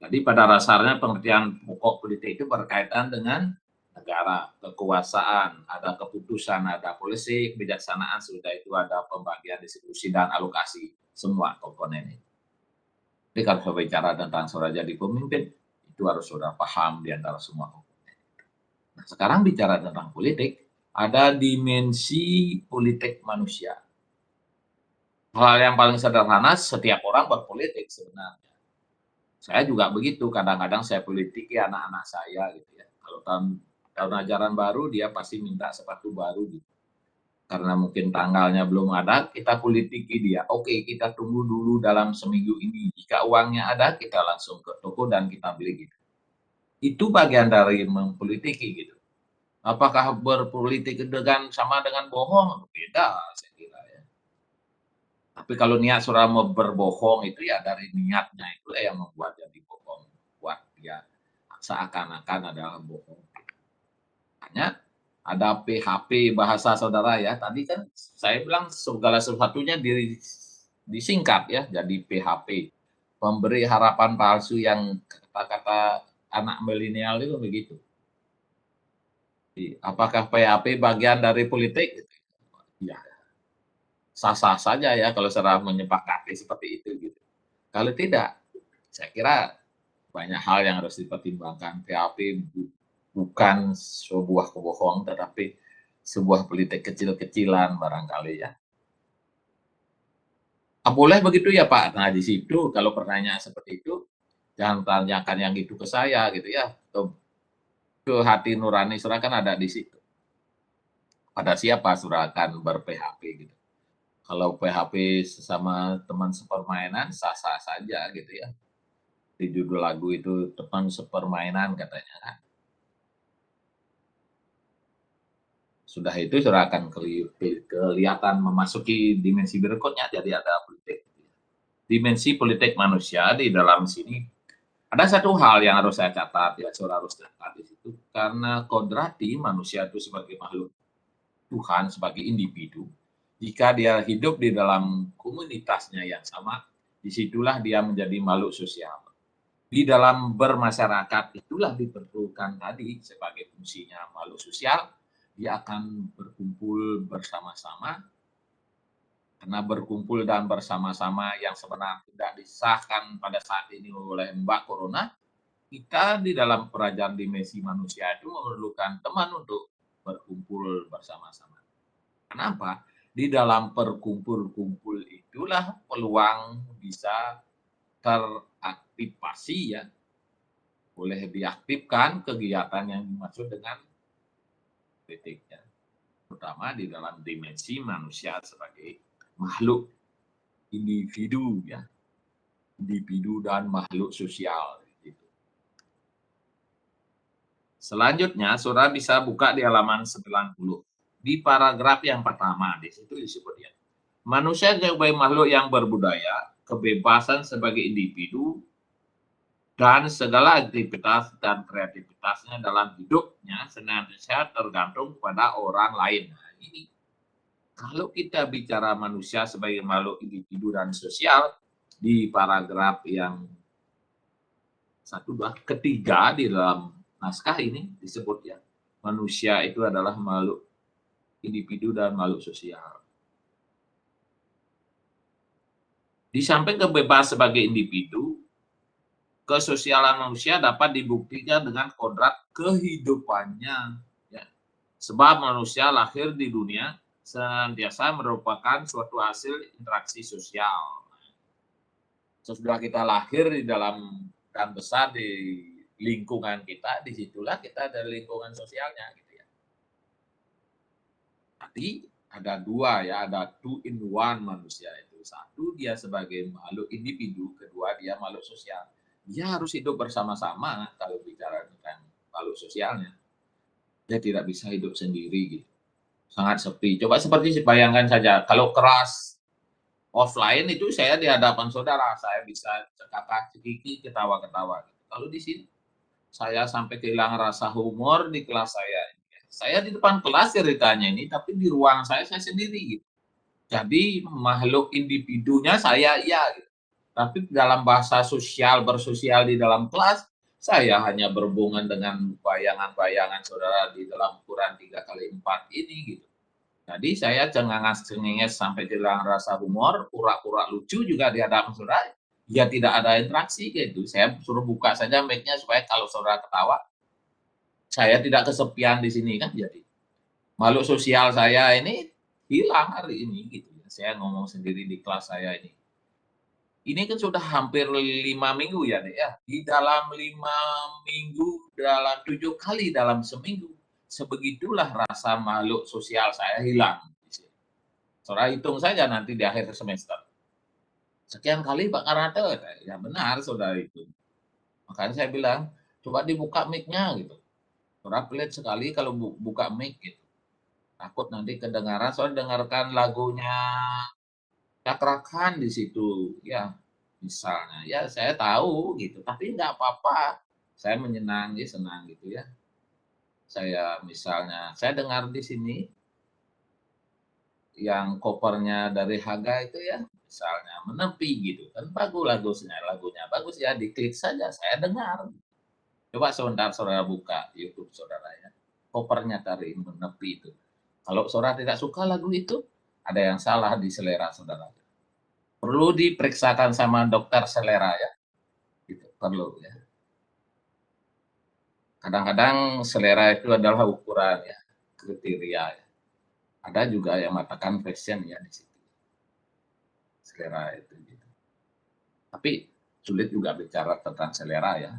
Jadi pada dasarnya pengertian pokok politik itu berkaitan dengan negara, kekuasaan, ada keputusan, ada polisi, kebijaksanaan, sudah itu ada pembagian distribusi dan alokasi. semua komponen itu. Tapi kalau saya bicara tentang saudara jadi pemimpin, itu harus saudara paham di antara semua komponen. Nah, sekarang bicara tentang politik, ada dimensi politik manusia. Hal yang paling sederhana, setiap orang berpolitik sebenarnya. Saya juga begitu, kadang-kadang saya politiki anak-anak saya gitu ya. Kalau tahun ajaran baru, dia pasti minta sepatu baru gitu. Karena mungkin tanggalnya belum ada, kita politiki dia. Oke, kita tunggu dulu dalam seminggu ini. Jika uangnya ada, kita langsung ke toko dan kita beli gitu. Itu bagian dari mempolitiki gitu. Apakah berpolitik sama dengan bohong? Beda, saya kira ya. Tapi kalau niat saudara mau berbohong itu ya dari niatnya itu yang membuat jadi bohong, buat dia seakan-akan adalah bohong. Hanya ada PHP bahasa saudara ya. Tadi kan saya bilang segala sesuatunya disingkat ya, jadi PHP. Pemberi harapan palsu yang kata-kata anak milenial itu begitu. Apakah PHP bagian dari politik? Ya, sah-sah saja ya kalau saudara menyepakati seperti itu gitu. Kalau tidak, saya kira banyak hal yang harus dipertimbangkan. PHP bukan sebuah kebohongan, tetapi sebuah politik kecil-kecilan barangkali ya. Boleh begitu ya Pak? Nah di situ kalau pertanyaan seperti itu, jangan tanyakan yang itu ke saya gitu ya. Ke hati nurani saudara kan ada di situ. Pada siapa saudara akan ber-PHP gitu. Kalau PHP sesama teman sepermainan, sah-sah saja gitu ya. Di judul lagu itu teman sepermainan katanya kan. Sudah itu saudara akan kelihatan memasuki dimensi berikutnya, jadi ada politik. Dimensi politik manusia di dalam sini ada satu hal yang harus saya catat ya, saudara harus catat di situ, karena kodrati manusia itu sebagai makhluk Tuhan, sebagai individu, jika dia hidup di dalam komunitasnya yang sama, disitulah dia menjadi makhluk sosial. Di dalam bermasyarakat itulah diperlukan tadi sebagai fungsinya makhluk sosial, dia akan berkumpul bersama-sama, karena berkumpul dan bersama-sama yang sebenarnya tidak disahkan pada saat ini oleh Mbak Corona, kita di dalam kerajaan dimensi manusia itu memerlukan teman untuk berkumpul bersama-sama. Kenapa? Di dalam perkumpul-kumpul itulah peluang bisa teraktivasi ya, boleh diaktifkan kegiatan yang dimaksud dengan politik ya, terutama di dalam dimensi manusia sebagai makhluk individu ya, individu dan makhluk sosial. Gitu. Selanjutnya, saudara bisa buka di halaman 90. Di paragraf yang pertama, di situ disebut ya, manusia sebagai makhluk yang berbudaya, kebebasan sebagai individu, dan segala aktivitas dan kreativitasnya dalam hidupnya senantiasa tergantung pada orang lain. Nah, ini kalau kita bicara manusia sebagai makhluk individu dan sosial, di paragraf yang ketiga di dalam naskah ini disebut ya, manusia itu adalah makhluk individu dan makhluk sosial. Di samping kebebasan sebagai individu, kesosialan manusia dapat dibuktikan dengan kodrat kehidupannya. Ya. Sebab manusia lahir di dunia senantiasa merupakan suatu hasil interaksi sosial. Sesudah kita lahir di dalam dan besar di lingkungan kita, disitulah kita ada lingkungan sosialnya. Gitu ya. Tapi ada dua ya, ada two in one manusia itu. Satu, dia sebagai makhluk individu, kedua, dia makhluk sosial. Dia harus hidup bersama-sama kalau bicara tentang makhluk sosialnya. Dia tidak bisa hidup sendiri gitu. Sangat sepi. Coba seperti bayangkan saja, kalau kelas offline itu saya di hadapan saudara, saya bisa cekakak-cekiki, ketawa-ketawa. Kalau di sini, saya sampai kehilangan rasa humor di kelas saya. Saya di depan kelas ceritanya ini, tapi di ruang saya sendiri gitu. Jadi makhluk individunya saya iya gitu. Tapi dalam bahasa sosial, bersosial di dalam kelas, saya hanya berhubungan dengan bayangan-bayangan saudara di dalam ukuran 3x4 ini gitu. Jadi saya cengenges-cengenges sampai kehilangan rasa humor, pura-pura lucu juga di hadapan saudara, ya tidak ada interaksi gitu. Saya suruh buka saja mic-nya supaya kalau saudara ketawa, saya tidak kesepian di sini kan jadi. Makhluk sosial saya ini hilang hari ini gitu. Saya ngomong sendiri di kelas saya ini. Ini kan sudah hampir 5 minggu ya, Dek, ya. Di dalam 5 minggu, dalam 7 kali dalam seminggu, sebegitulah rasa makhluk sosial saya hilang. Saudara hitung saja nanti di akhir semester. Sekian kali Pak Karate, ya benar saudara itu. Makanya saya bilang, coba dibuka mic-nya gitu. Saudara pelit sekali kalau buka mic gitu. Takut nanti kedengaran, soalnya dengarkan lagunya Cakra Khan di situ, ya misalnya. Ya saya tahu gitu, tapi nggak apa-apa. Saya menyenangi, senang gitu ya. Saya misalnya, saya dengar di sini yang covernya dari Haga itu ya, misalnya Menepi gitu kan bagus lagunya bagus ya, diklik saja saya dengar. Coba sebentar saudara buka YouTube saudara ya, covernya dari Menepi itu. Kalau saudara tidak suka lagu itu, ada yang salah di selera saudara. Perlu diperiksakan sama dokter selera ya, gitu, perlu ya. Kadang-kadang selera itu adalah ukuran ya, kriteria ya. Ada juga yang mengatakan fashion ya di situ, selera itu gitu. Tapi sulit juga bicara tentang selera ya.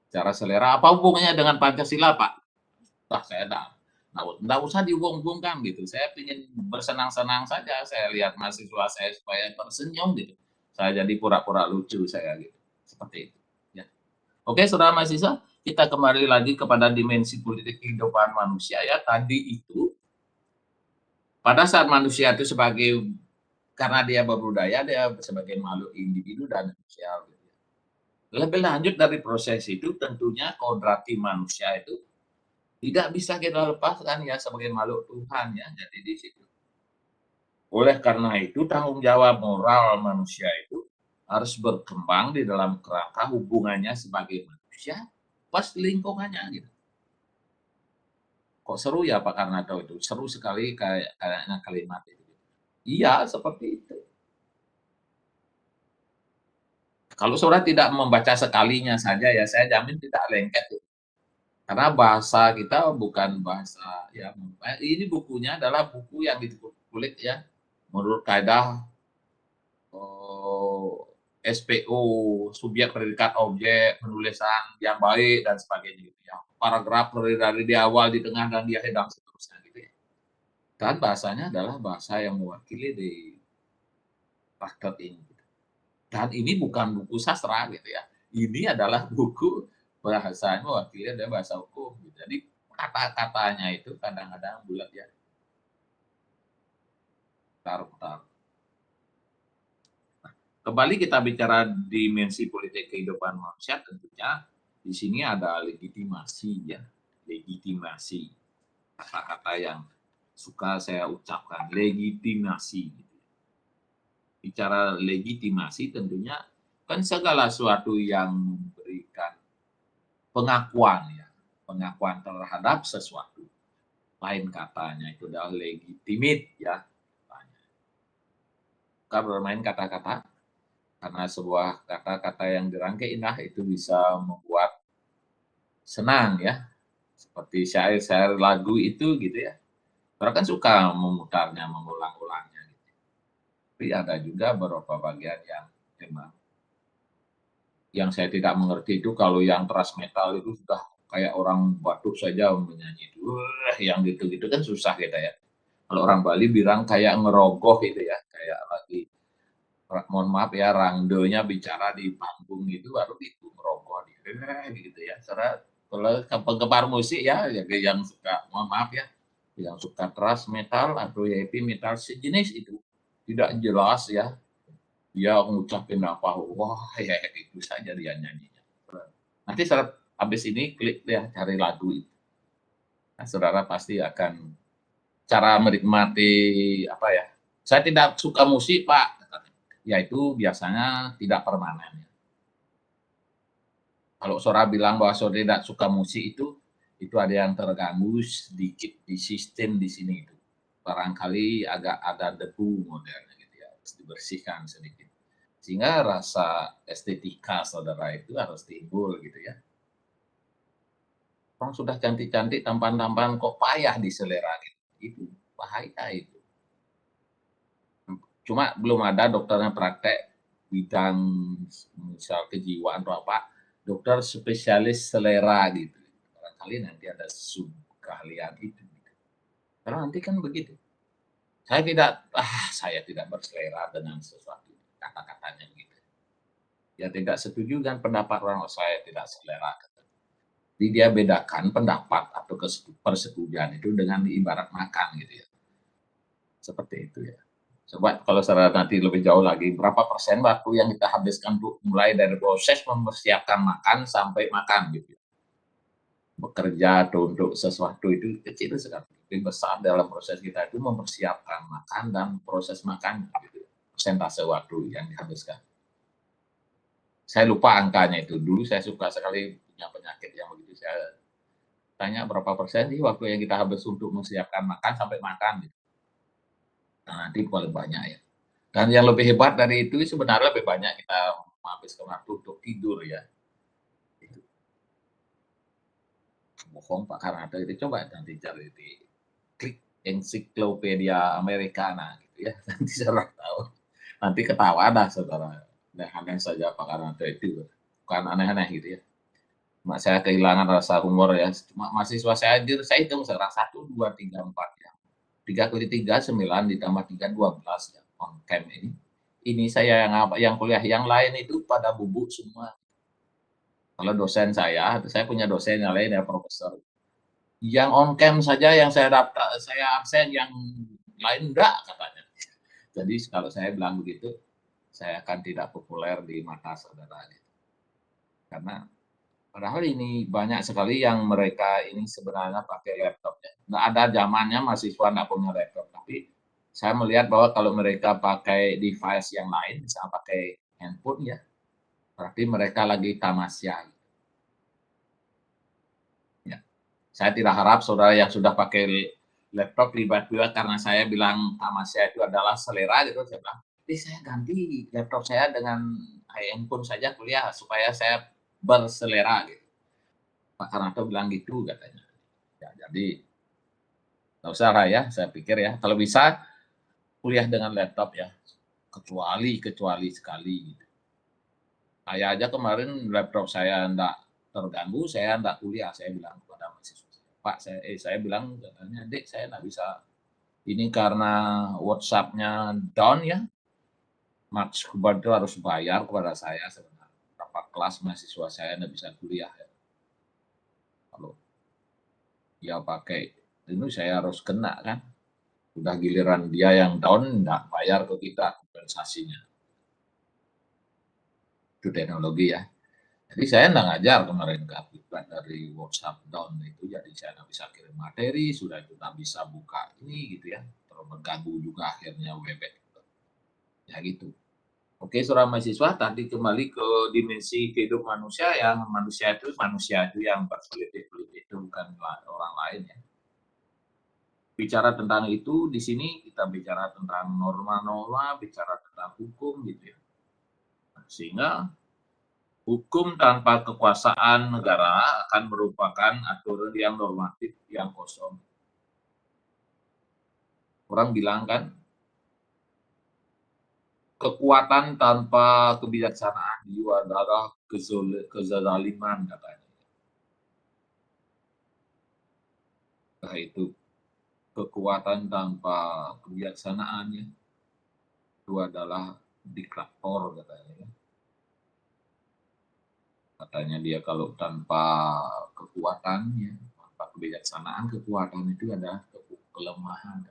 Bicara selera apa hubungannya dengan Pancasila, Pak? Wah, saya enggak usah dihubung-hubungkan gitu. Saya ingin bersenang-senang saja. Saya lihat mahasiswa saya supaya tersenyum gitu. Saya jadi pura-pura lucu saya gitu. Seperti itu. Ya. Oke, saudara mahasiswa, kita kembali lagi kepada dimensi politik kehidupan manusia ya. Tadi itu pada saat manusia itu sebagai karena dia berbudaya, dia sebagai makhluk individu dan sosial. Gitu. Lebih lanjut dari proses itu, tentunya kodrati manusia itu tidak bisa kita lepaskan ya sebagai makhluk Tuhan ya. Jadi di situ. Oleh karena itu, tanggung jawab moral manusia itu harus berkembang di dalam kerangka hubungannya sebagai manusia pas lingkungannya gitu. Kok seru ya Pak Karnado itu? Seru sekali kayaknya kalimat itu. Iya, seperti itu. Kalau saudara tidak membaca sekalinya saja ya, saya jamin tidak lengket. Karena bahasa kita bukan bahasa yang ini bukunya adalah buku yang dikulik ya menurut kaidah SPO, subjek predikat objek, penulisan yang baik dan sebagainya gitu ya. Paragraf dari di awal, di tengah dan di akhir dan seterusnya gitu ya. Dan bahasanya adalah bahasa yang mewakili di karakter ini. Dan ini bukan buku sastra gitu ya. Ini adalah buku bahasanya mewakili dari bahasa hukum. Gitu. Jadi kata-katanya itu kadang-kadang bulat ya. Taruh. Kembali kita bicara dimensi politik kehidupan manusia, tentunya di sini ada legitimasi ya. Legitimasi. Kata-kata yang suka saya ucapkan, legitimasi. Bicara legitimasi tentunya kan segala sesuatu yang memberikan pengakuan ya, pengakuan terhadap sesuatu. Lain katanya itu adalah legitimate ya. Kita bermain kata-kata karena sebuah kata-kata yang dirangkai indah itu bisa membuat senang ya. Seperti syair-syair lagu itu gitu ya. Orang kan suka memutarnya, mengulang-ulangnya. Gitu. Tapi ada juga beberapa bagian yang memang yang saya tidak mengerti itu kalau yang thrash metal itu sudah kayak orang batuk saja menyanyi itu, yang gitu-gitu kan susah gitu ya. Kalau orang Bali bilang kayak ngerogoh gitu ya, kayak lagi mohon maaf ya rangdonya bicara di panggung gitu baru itu ngerogoh gitu ya. Kalau penggemar musik ya yang suka mohon maaf ya, yang suka thrash metal atau heavy metal sejenis itu tidak jelas ya dia ngucapin apa, wah ya itu saja dia nyanyinya. Nanti saat habis ini klik ya cari lagu itu. Nah, saudara pasti akan cara menikmati apa ya. Saya tidak suka musik, Pak. Ya itu biasanya tidak permanen. Kalau saudara bilang bahwa saudara tidak suka musik itu ada yang terganggu sedikit di sistem di sini itu. barangkali agak ada debu modelnya gitu ya, harus dibersihkan sedikit. Sehingga rasa estetika saudara itu harus timbul gitu ya. Orang sudah cantik-cantik, tampan-tampan kok payah di selera gitu. Itu bahaya itu. Cuma belum ada dokternya praktek bidang misal kejiwaan atau apa, dokter spesialis selera gitu. Barangkali nanti ada sub keahlian itu. Karena nanti kan begitu. Saya tidak berselera dengan sesuatu, kata-katanya begitu. Ya tidak setuju dengan pendapat orang, saya tidak selera. Jadi dia bedakan pendapat atau persetujuan itu dengan ibarat makan gitu ya. Seperti itu ya. Coba kalau secara nanti lebih jauh lagi, berapa persen waktu yang kita habiskan untuk mulai dari proses mempersiapkan makan sampai makan gitu. Bekerja atau untuk sesuatu itu kecil sekali. Lebih besar dalam proses kita itu mempersiapkan makan dan proses makan gitu. Persentase waktu yang dihabiskan. Saya lupa angkanya itu. Dulu saya suka sekali punya penyakit yang begitu. Saya tanya berapa persen sih waktu yang kita habis untuk mempersiapkan makan sampai makan gitu. Nah, nanti paling banyak ya. Dan yang lebih hebat dari itu sebenarnya lebih banyak kita menghabiskan waktu untuk tidur ya. Gitu. Bohong Pak Karnada itu coba nanti cari di klik ensiklopedia Americana gitu ya. Nanti saudara tahu. Nanti ketawa dah saudara. Aneh-aneh saja Pak Karnada itu. Bukan aneh-aneh gitu ya. Cuma saya kehilangan rasa humor ya. Cuma mahasiswa saya hitung sekarang 1, 2, 3, 4 ya. 3 kali 3, 9 ditambah 3, 12 ya. On cam ini. Ini saya yang kuliah, yang lain itu pada bubuk semua. Kalau dosen saya punya dosen yang lain ya profesor. Yang on cam saja yang saya daftar, saya absen, yang lain enggak katanya. Jadi kalau saya bilang begitu, saya akan tidak populer di mata saudara. Karena padahal ini banyak sekali yang mereka ini sebenarnya pakai laptop ya. Nggak ada zamannya mahasiswa nggak punya laptop, tapi saya melihat bahwa kalau mereka pakai device yang lain, misalnya pakai handphone ya, berarti mereka lagi tamasya. Ya. Saya tidak harap saudara yang sudah pakai laptop tiba-tiba karena saya bilang tamasya itu adalah selera gitu, saya bilang, jadi saya ganti laptop saya dengan handphone saja kuliah supaya saya berselera gitu. Pak Karnanto bilang gitu katanya. Ya, jadi nggak usah lah ya, saya pikir ya. Kalau bisa kuliah dengan laptop ya, kecuali sekali. Gitu. Saya aja kemarin laptop saya enggak terganggu, saya enggak kuliah. Saya bilang kepada mahasiswa saya, Pak, saya bilang katanya, Dek, saya enggak bisa. Ini karena WhatsApp-nya down ya. Max Hubbard itu harus bayar kepada saya sebenarnya. Berapa kelas mahasiswa saya enggak bisa kuliah ya. Kalau dia pakai ini saya harus kena kan. Udah giliran dia yang down, nggak bayar ke kita kompensasinya. Itu teknologi ya. Jadi saya nggak ngajar kemarin ke akibat dari WhatsApp down itu, jadi saya nggak bisa kirim materi, sudah itu nggak bisa buka ini gitu ya, terus mengganggu juga akhirnya Webex. Ya gitu. Oke, saudara mahasiswa, tadi kembali ke dimensi kehidupan manusia yang manusia itu yang berpolitik-politik itu bukan orang lain ya. Bicara tentang itu di sini kita bicara tentang norma-norma, bicara tentang hukum gitu ya. Sehingga hukum tanpa kekuasaan negara akan merupakan aturan yang normatif yang kosong. Orang bilang kan, kekuatan tanpa kebijaksanaan itu adalah kezaliman katanya. Nah, itu kekuatan tanpa kebijaksanaannya itu adalah diktator katanya. Katanya dia kalau tanpa kekuatannya, tanpa kebijaksanaan, kekuatan itu adalah kelemahan.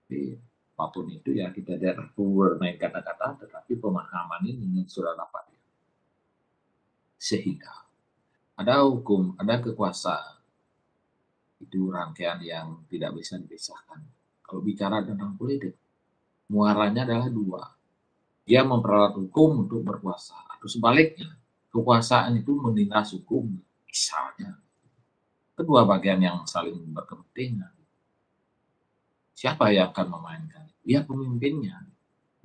Jadi, apapun itu ya kita tidak perlu bermain kata-kata, tetapi pemahaman ini sudah dapat. Sehingga ada hukum, ada kekuasaan. Itu rangkaian yang tidak bisa dipisahkan. Kalau bicara tentang politik, muaranya adalah dua. Dia memperalat hukum untuk berkuasa, atau sebaliknya, kekuasaan itu menindas hukum, misalnya. kedua bagian yang saling berkepentingan. Siapa yang akan memainkan? Ya pemimpinnya.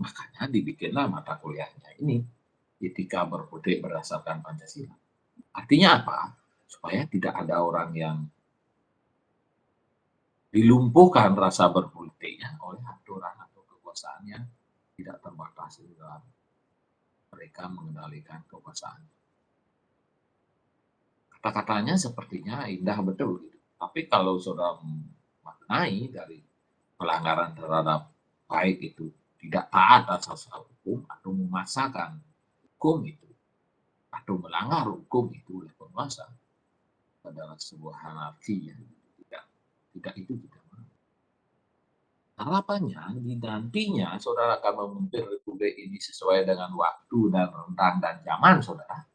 Makanya dibikinlah mata kuliahnya ini, etika berpolitik berdasarkan Pancasila. Artinya apa? Supaya tidak ada orang yang dilumpuhkan rasa berpolitiknya oleh aturan atau kekuasaan yang tidak terbatas dalam mereka mengendalikan kekuasaan. Kata-katanya sepertinya indah betul, gitu. Tapi kalau saudara memaknai dari pelanggaran terhadap baik itu tidak taat atas hukum atau memaksakan hukum itu atau melanggar hukum itu oleh penguasa adalah sebuah anarki yang tidak itu tidak. Harapannya di nantinya saudara akan memimpin republik ini sesuai dengan waktu dan rentang dan zaman saudara.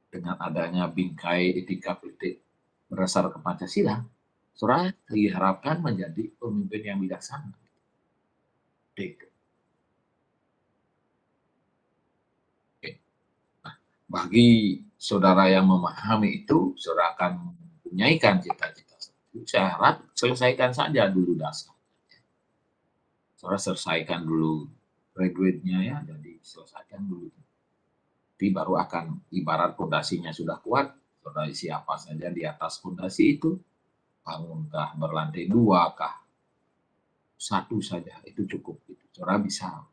Dengan adanya bingkai etika politik berdasarkan Pancasila, saudara diharapkan menjadi pemimpin yang bijaksana. Nah, bagi saudara yang memahami itu, saudara akan mempunyaikan cita-cita. Saya harap selesaikan saja dulu dasar. Saudara selesaikan dulu graduate-nya ya, jadi selesaikan dulu. Nanti baru akan ibarat fondasinya sudah kuat, saudara isi apa saja di atas fondasi itu, bangunkah berlantai 2 kah, 1 saja itu cukup. Saudara bisa.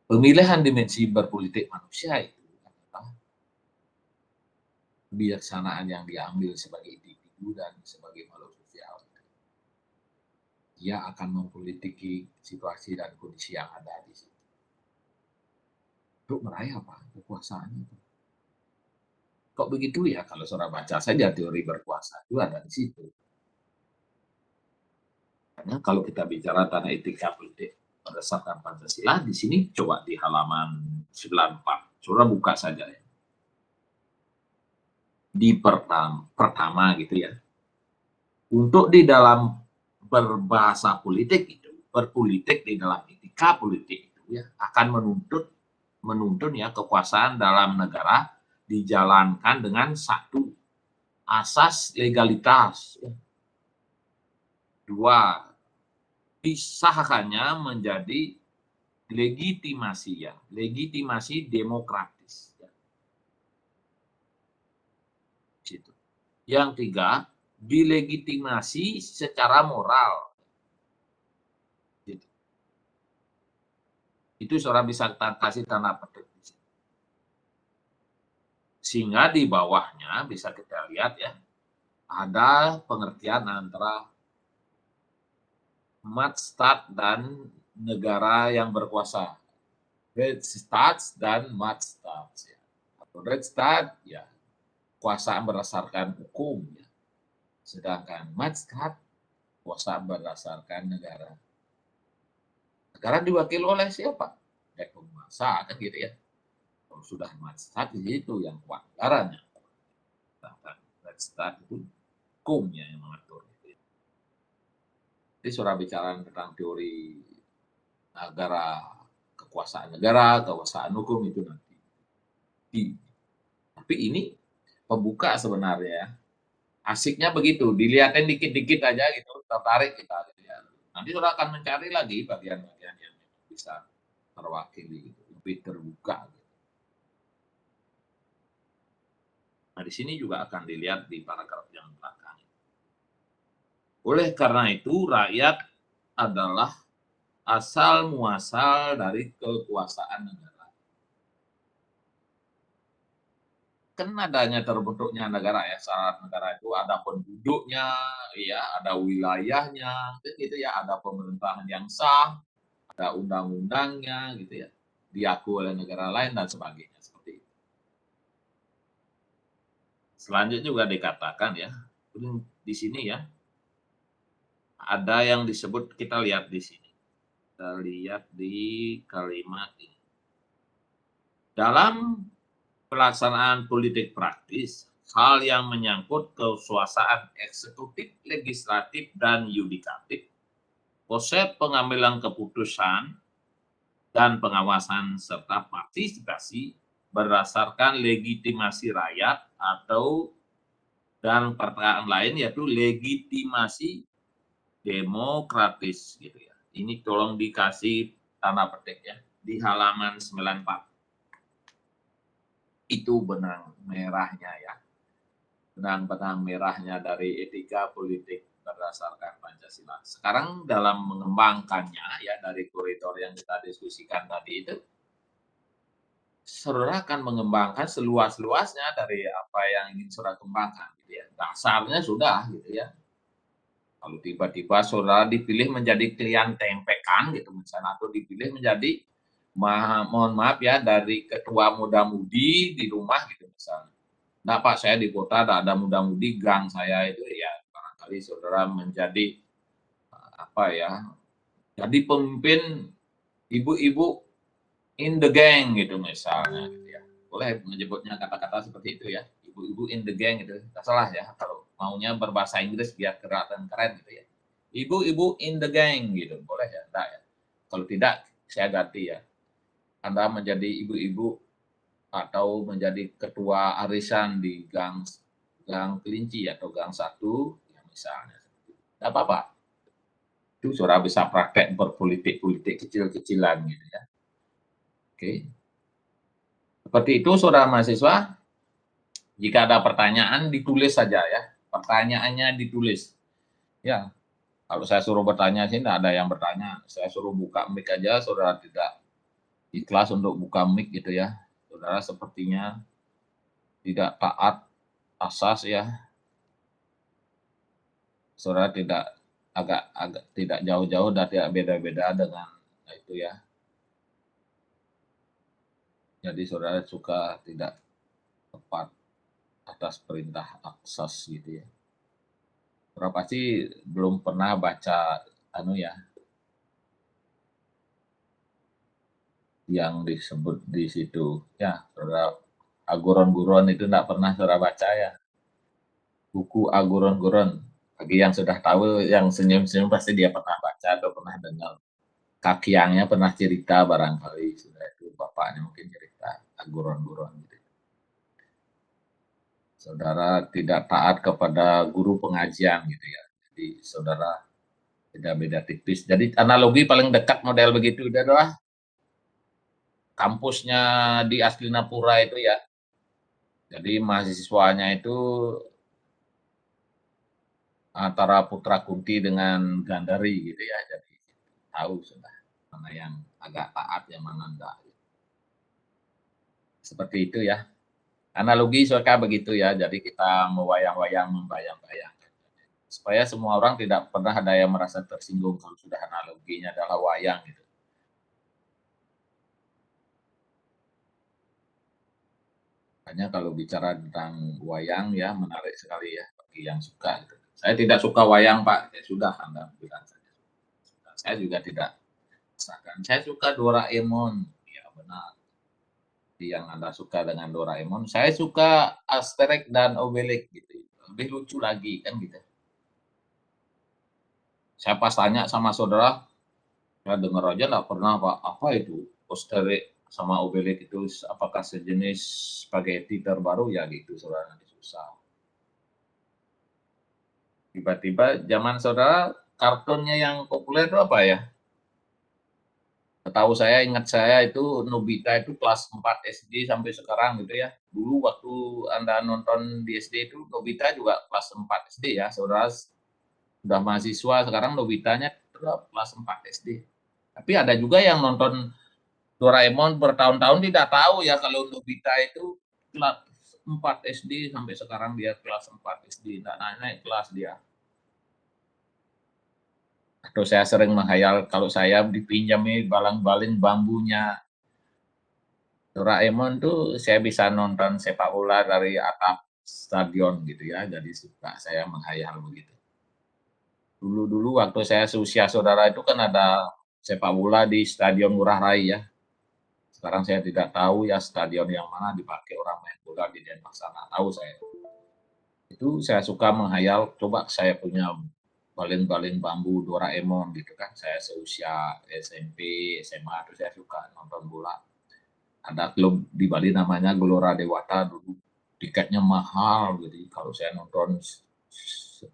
Pemilihan dimensi berpolitik manusia itu adalah kebijaksanaan yang diambil sebagai individu dan sebagai makhluk sosial. Dia akan mempolitiki situasi dan kondisi yang ada di situ. Untuk meraih apa? Kekuasaan itu. Kok begitu ya? Kalau saudara baca saja teori berkuasa itu ada di situ. Karena kalau kita bicara tentang etika politik berdasarkan Pancasila, di sini coba di halaman 94. Saudara buka saja ya. Di pertama gitu ya. Untuk di dalam berbahasa politik itu, berpolitik di dalam etika politik itu ya akan menuntun ya kekuasaan dalam negara dijalankan dengan satu asas legalitas. Dua, disahkannya menjadi legitimasi ya, legitimasi demokratis. Ya. Situ. Yang tiga, dilegitimasi secara moral. Gitu. Itu seorang bisa kasih tanda petik. Sehingga di bawahnya bisa kita lihat ya, ada pengertian antara Madstat dan negara yang berkuasa. Rechtsstaat dan Madstat. Ya. Rechtsstaat ya kuasaan berdasarkan hukum. Ya. Sedangkan Madstat kuasaan berdasarkan negara. Negara diwakili oleh siapa? Oleh penguasa kan gitu ya. Kalau sudah Madstat itu yang kuat negaranya. Sedangkan Rechtsstaat itu hukumnya yang mengatur. Jadi saudara bicara tentang teori negara, kekuasaan negara, kekuasaan hukum itu nanti. Tapi ini pembuka sebenarnya. Asiknya begitu, dilihatin dikit-dikit aja gitu, tertarik kita. Gitu ya. Nanti saudara akan mencari lagi bagian-bagian yang bisa terwakili, gitu, lebih terbuka. Gitu. Nah di sini juga akan dilihat di paragraf yang belakang. Oleh karena itu, rakyat adalah asal muasal dari kekuasaan negara. Kan adanya terbentuknya negara ya, syarat negara itu ada penduduknya, ya, ada wilayahnya, gitu ya, ada pemerintahan yang sah, ada undang-undangnya, gitu ya, diakui oleh negara lain dan sebagainya seperti itu. Selanjutnya juga dikatakan ya, di sini ya, ada yang disebut, kita lihat di sini. Kita lihat di kalimat ini. Dalam pelaksanaan politik praktis, hal yang menyangkut kekuasaan eksekutif, legislatif, dan yudikatif, proses pengambilan keputusan dan pengawasan serta partisipasi berdasarkan legitimasi rakyat atau dan perkataan lain yaitu legitimasi demokratis gitu ya. Ini tolong dikasih tanda petik ya di halaman 94. Itu benang merahnya ya. Benang-benang merahnya dari etika politik berdasarkan Pancasila. Sekarang dalam mengembangkannya ya dari koridor yang kita diskusikan tadi itu, saudara akan mengembangkan seluas-luasnya dari apa yang ingin saudara kembangkan gitu ya. Dasarnya sudah gitu ya. Kalau tiba-tiba saudara dipilih menjadi klien tempekan gitu misalnya, atau dipilih menjadi mohon maaf ya dari ketua muda-mudi di rumah gitu misalnya. Nah Pak, saya di kota ada muda-mudi, gang saya itu ya barangkali saudara menjadi apa ya, jadi pemimpin ibu-ibu in the gang gitu misalnya gitu ya. Boleh menyebutnya kata-kata seperti itu ya, ibu-ibu in the gang gitu, nggak salah ya kalau maunya berbahasa Inggris biar kelihatan keren gitu ya. Ibu-ibu in the gang gitu, boleh ya? Enggak ya? Kalau tidak, saya ganti ya. Anda menjadi ibu-ibu atau menjadi ketua arisan di gang Kelinci atau gang 1, ya misalnya. Tidak apa-apa. Itu saudara bisa praktek berpolitik-politik kecil-kecilan gitu ya. Oke. Seperti itu saudara mahasiswa. Jika ada pertanyaan ditulis saja ya. Pertanyaannya ditulis. Ya, kalau saya suruh bertanya sih tidak ada yang bertanya. Saya suruh buka mic aja, saudara tidak ikhlas untuk buka mic gitu ya. Saudara sepertinya tidak taat asas ya. Saudara tidak agak tidak jauh-jauh dan tidak beda-beda dengan itu ya. Jadi saudara suka tidak tepat atas perintah asas gitu ya. Saudara pasti belum pernah baca ya yang disebut di situ ya, saudara Aguron-Guron itu tidak pernah saudara baca ya. Buku Aguron-Guron. Bagi yang sudah tahu, yang senyum-senyum pasti dia pernah baca atau pernah dengar. Kakiangnya pernah cerita barangkali sudah itu bapaknya mungkin cerita Aguron-Guron gitu. Saudara tidak taat kepada guru pengajian gitu ya. Jadi saudara tidak beda tipis. Jadi analogi paling dekat model begitu adalah kampusnya di Aslinapura itu ya. Jadi mahasiswanya itu antara Putra Kunti dengan Gandari gitu ya. Jadi tahu sudah mana yang agak taat, yang mana enggak. Seperti itu ya. Analogi suka begitu ya. Jadi kita mewayang-wayang, membayang-bayang. Supaya semua orang tidak pernah ada yang merasa tersinggung kalau sudah analoginya adalah wayang gitu. Hanya kalau bicara tentang wayang ya menarik sekali ya bagi yang suka. Gitu. Saya tidak suka wayang Pak, ya sudah Anda bilang saja. Saya juga tidak rasakan. Saya suka Doraemon, ya benar. Yang Anda suka dengan Doraemon, saya suka Asterix dan Obelix gitu. Lebih lucu lagi kan gitu. Saya pas tanya sama saudara, saya dengar aja nggak pernah Pak, apa itu Asterix sama Obelix itu apakah sejenis spaghetti terbaru ya gitu saudara, nanti susah. Tiba-tiba zaman saudara kartunnya yang populer itu apa ya? Tahu saya, ingat saya itu Nobita itu kelas 4 SD sampai sekarang gitu ya. Dulu waktu Anda nonton di SD itu Nobita juga kelas 4 SD ya, saudara sudah mahasiswa sekarang Nobitanya kelas 4 SD. Tapi ada juga yang nonton Doraemon bertahun-tahun tidak tahu ya kalau Nobita itu kelas 4 SD sampai sekarang dia kelas 4 SD, tidak naik kelas dia. Atau saya sering menghayal kalau saya dipinjami balang-baling bambunya Doraemon tuh saya bisa nonton sepak bola dari atap stadion gitu ya, jadi suka saya menghayal begitu. Dulu-dulu waktu saya seusia saudara itu kan ada sepak bola di Stadion Ngurah Rai ya. Sekarang saya tidak tahu ya stadion yang mana dipakai orang main bola di Denpasar, nggak tahu saya. Itu saya suka menghayal, coba saya punya baling-baling bambu Doraemon gitu kan. Saya seusia SMP, SMA itu saya suka nonton bola. Ada klub di Bali namanya Gelora Dewata dulu, tiketnya mahal, jadi kalau saya nonton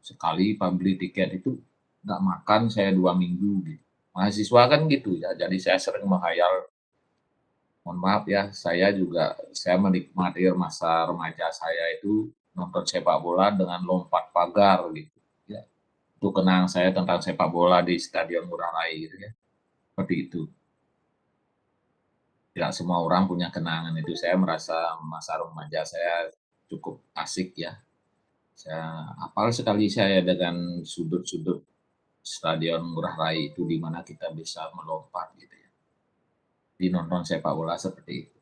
sekali beli tiket itu nggak makan saya 2 minggu gitu. Mahasiswa kan gitu ya, jadi saya sering menghayal. Mohon maaf ya, saya menikmati masa remaja saya itu nonton sepak bola dengan lompat pagar gitu ya. Itu kenang saya tentang sepak bola di Stadion Ngurah Rai gitu ya. Seperti itu. Tidak semua orang punya kenangan itu. Saya merasa masa remaja saya cukup asik ya. Saya hafal sekali saya dengan sudut-sudut Stadion Ngurah Rai itu di mana kita bisa melompat gitu ya. Di nonton sepak bola seperti itu.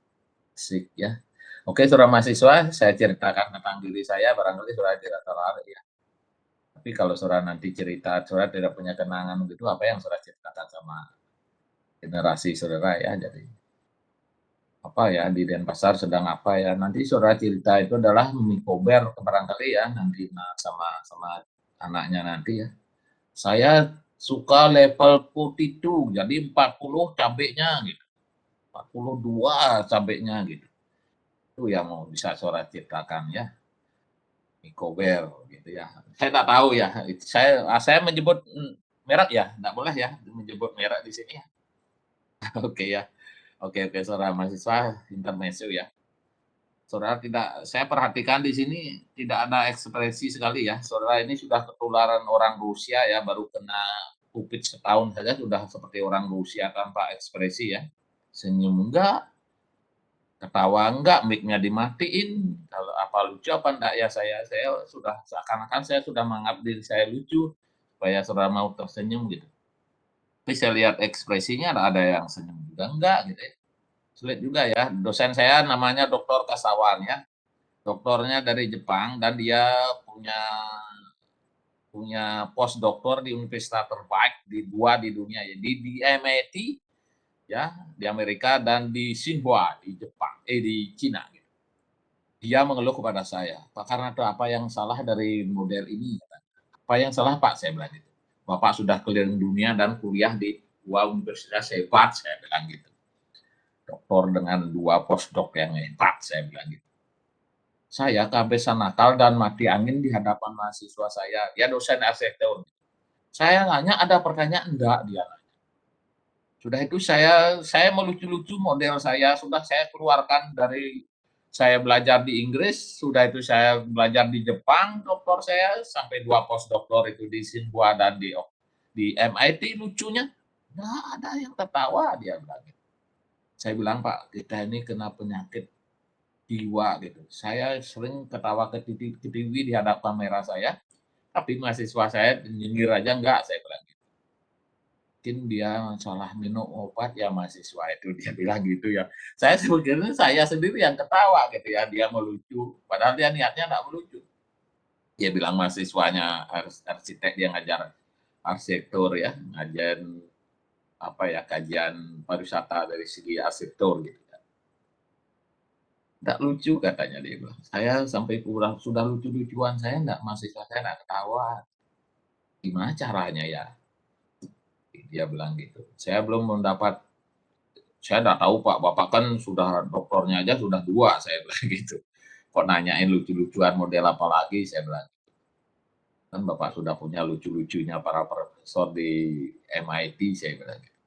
Asik ya. Oke, saudara mahasiswa, saya ceritakan tentang diri saya, barangkali saudara tidak tertarik ya. Tapi kalau saudara nanti cerita, saudara tidak punya kenangan gitu, apa yang saudara ceritakan sama generasi saudara ya. Jadi apa ya, di Denpasar sedang apa ya, nanti saudara cerita itu adalah mikober barangkali ya, nanti sama anaknya nanti ya. Saya suka level 42, jadi 40 cabenya gitu. 42 cabenya gitu. Itu yang mau bisa saudara ceritakan ya. Mikober gitu ya. Saya tak tahu ya. Saya menyebut merek ya, tidak boleh ya menyebut merek di sini ya. Oke ya. Oke, saudara mahasiswa intermezzo ya. Saudara saya perhatikan di sini tidak ada ekspresi sekali ya. Saudara ini sudah ketularan orang Rusia ya, baru kena COVID setahun saja sudah seperti orang Rusia tanpa ekspresi ya. Senyum enggak, ketawa enggak, mic-nya dimatiin, kalau apa lucu apa enggak ya saya sudah seakan-akan saya sudah menganggap diri saya lucu, supaya saudara mau tersenyum gitu. Tapi saya lihat ekspresinya ada yang senyum juga enggak gitu ya. Sulit juga ya, dosen saya namanya Dr. Kasawan ya, doktornya dari Jepang dan dia punya postdoktor di universitas terbaik di dunia, jadi di MIT ya di Amerika dan di Tsinghua di Jepang, di Cina. Gitu. Dia mengeluh kepada saya, Pak, karena itu apa yang salah dari model ini? Apa yang salah Pak? Saya bilang gitu. Bapak sudah keliling dunia dan kuliah di 2 universitas hebat, saya bilang gitu. Doktor dengan 2 postdoc yang hebat, saya bilang gitu. Saya kehabisan nakal dan mati angin di hadapan mahasiswa saya. Dia dosen arsitektur. Saya nanya ada pertanyaan enggak dia. Sudah itu saya melucu-lucu model sudah saya keluarkan dari saya belajar di Inggris, sudah itu saya belajar di Jepang, doktor saya sampai 2 postdoktor itu di Tsinghua dan di MIT lucunya. Nggak ada yang tertawa dia bilang. Saya bilang, Pak, kita ini kena penyakit jiwa gitu. Saya sering ketawa ketiwi di hadapan kamera saya, tapi mahasiswa saya nyengir aja enggak, saya bilang gitu. Mungkin dia salah minum obat ya mahasiswa itu, dia bilang gitu ya. Saya sebenarnya saya sendiri yang ketawa gitu ya, dia melucu, padahal dia niatnya enggak melucu. Dia bilang mahasiswanya arsitek, dia ngajar arsitektur ya, ngajarin kajian pariwisata dari segi arsitektur gitu ya. Enggak lucu katanya dia bilang. Saya sampai pulang sudah lucu-lucuan saya mahasiswa saya enggak ketawa. Gimana caranya ya? Dia bilang gitu. Saya enggak tahu Pak, Bapak kan sudah doktornya aja sudah 2, saya bilang gitu. Kok nanyain lucu-lucuan model apa lagi, saya bilang. Kan Bapak sudah punya lucu-lucunya para profesor di MIT, saya bilang gitu.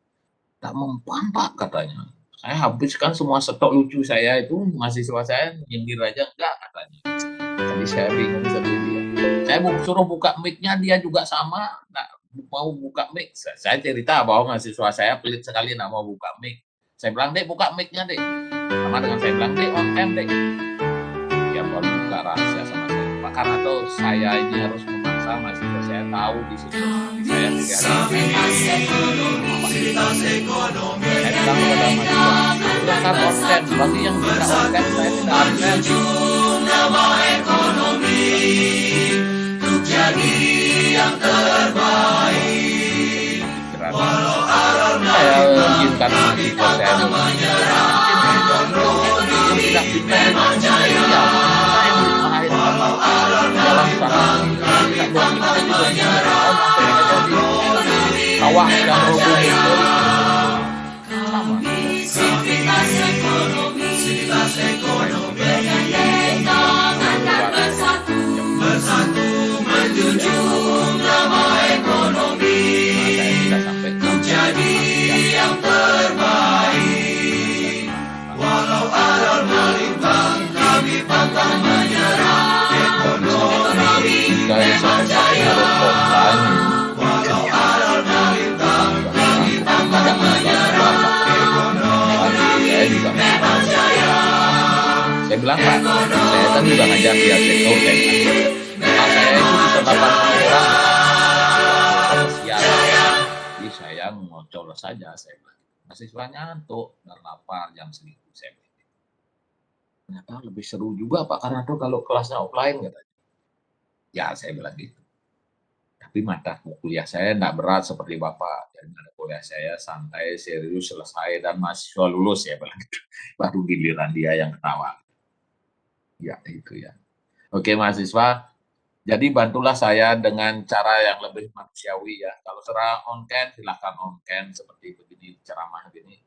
Tak mempan Pak katanya. Saya habiskan semua stok lucu saya itu, mahasiswa saya nyindir aja enggak katanya. Jadi saya bingung sendiri ya. Saya suruh buka mic-nya dia juga sama, enggak mau buka mic. Saya cerita bahwa mahasiswa saya pelit sekali enggak mau buka mic. Saya bilang, Dek, buka mic-nya, Dek. Sama dengan saya bilang, Dek, on cam, Dek. Dia baru buka rahasia sama saya. Pak, karena tuh saya ini harus memaksa mahasiswa saya tahu di sini. Saya bilang kepada mahasiswa, silahkan on cam. Bagi yang tidak on cam, saya tidak on cam. Nama ekonomi untuk jadi yang terbaik. Saya izinkan mahasiswa saya tidak bisa kawah dan roboh itu sama. bilang, Pak, saya kan juga ngajar dia sektor, saya bilang. Nah, saya itu bisa 80 orang, siaran. Jadi saya ngocol saja, saya bilang. Mahasiswa nyantuk dan lapar jam segitu, saya bilang. Ternyata lebih seru juga Pak Karnado kalau kelasnya offline, katanya. Ya, saya bilang gitu. Tapi mata kuliah saya tidak berat seperti Bapak. Jadi mata kuliah saya santai, serius, selesai, dan mahasiswa lulus, ya bilang gitu. Baru giliran dia yang ketawa. Ya, itu ya. Oke, mahasiswa. Jadi bantulah saya dengan cara yang lebih manusiawi ya. Kalau serah on-cam, silahkan on-cam seperti begini, ceramah begini.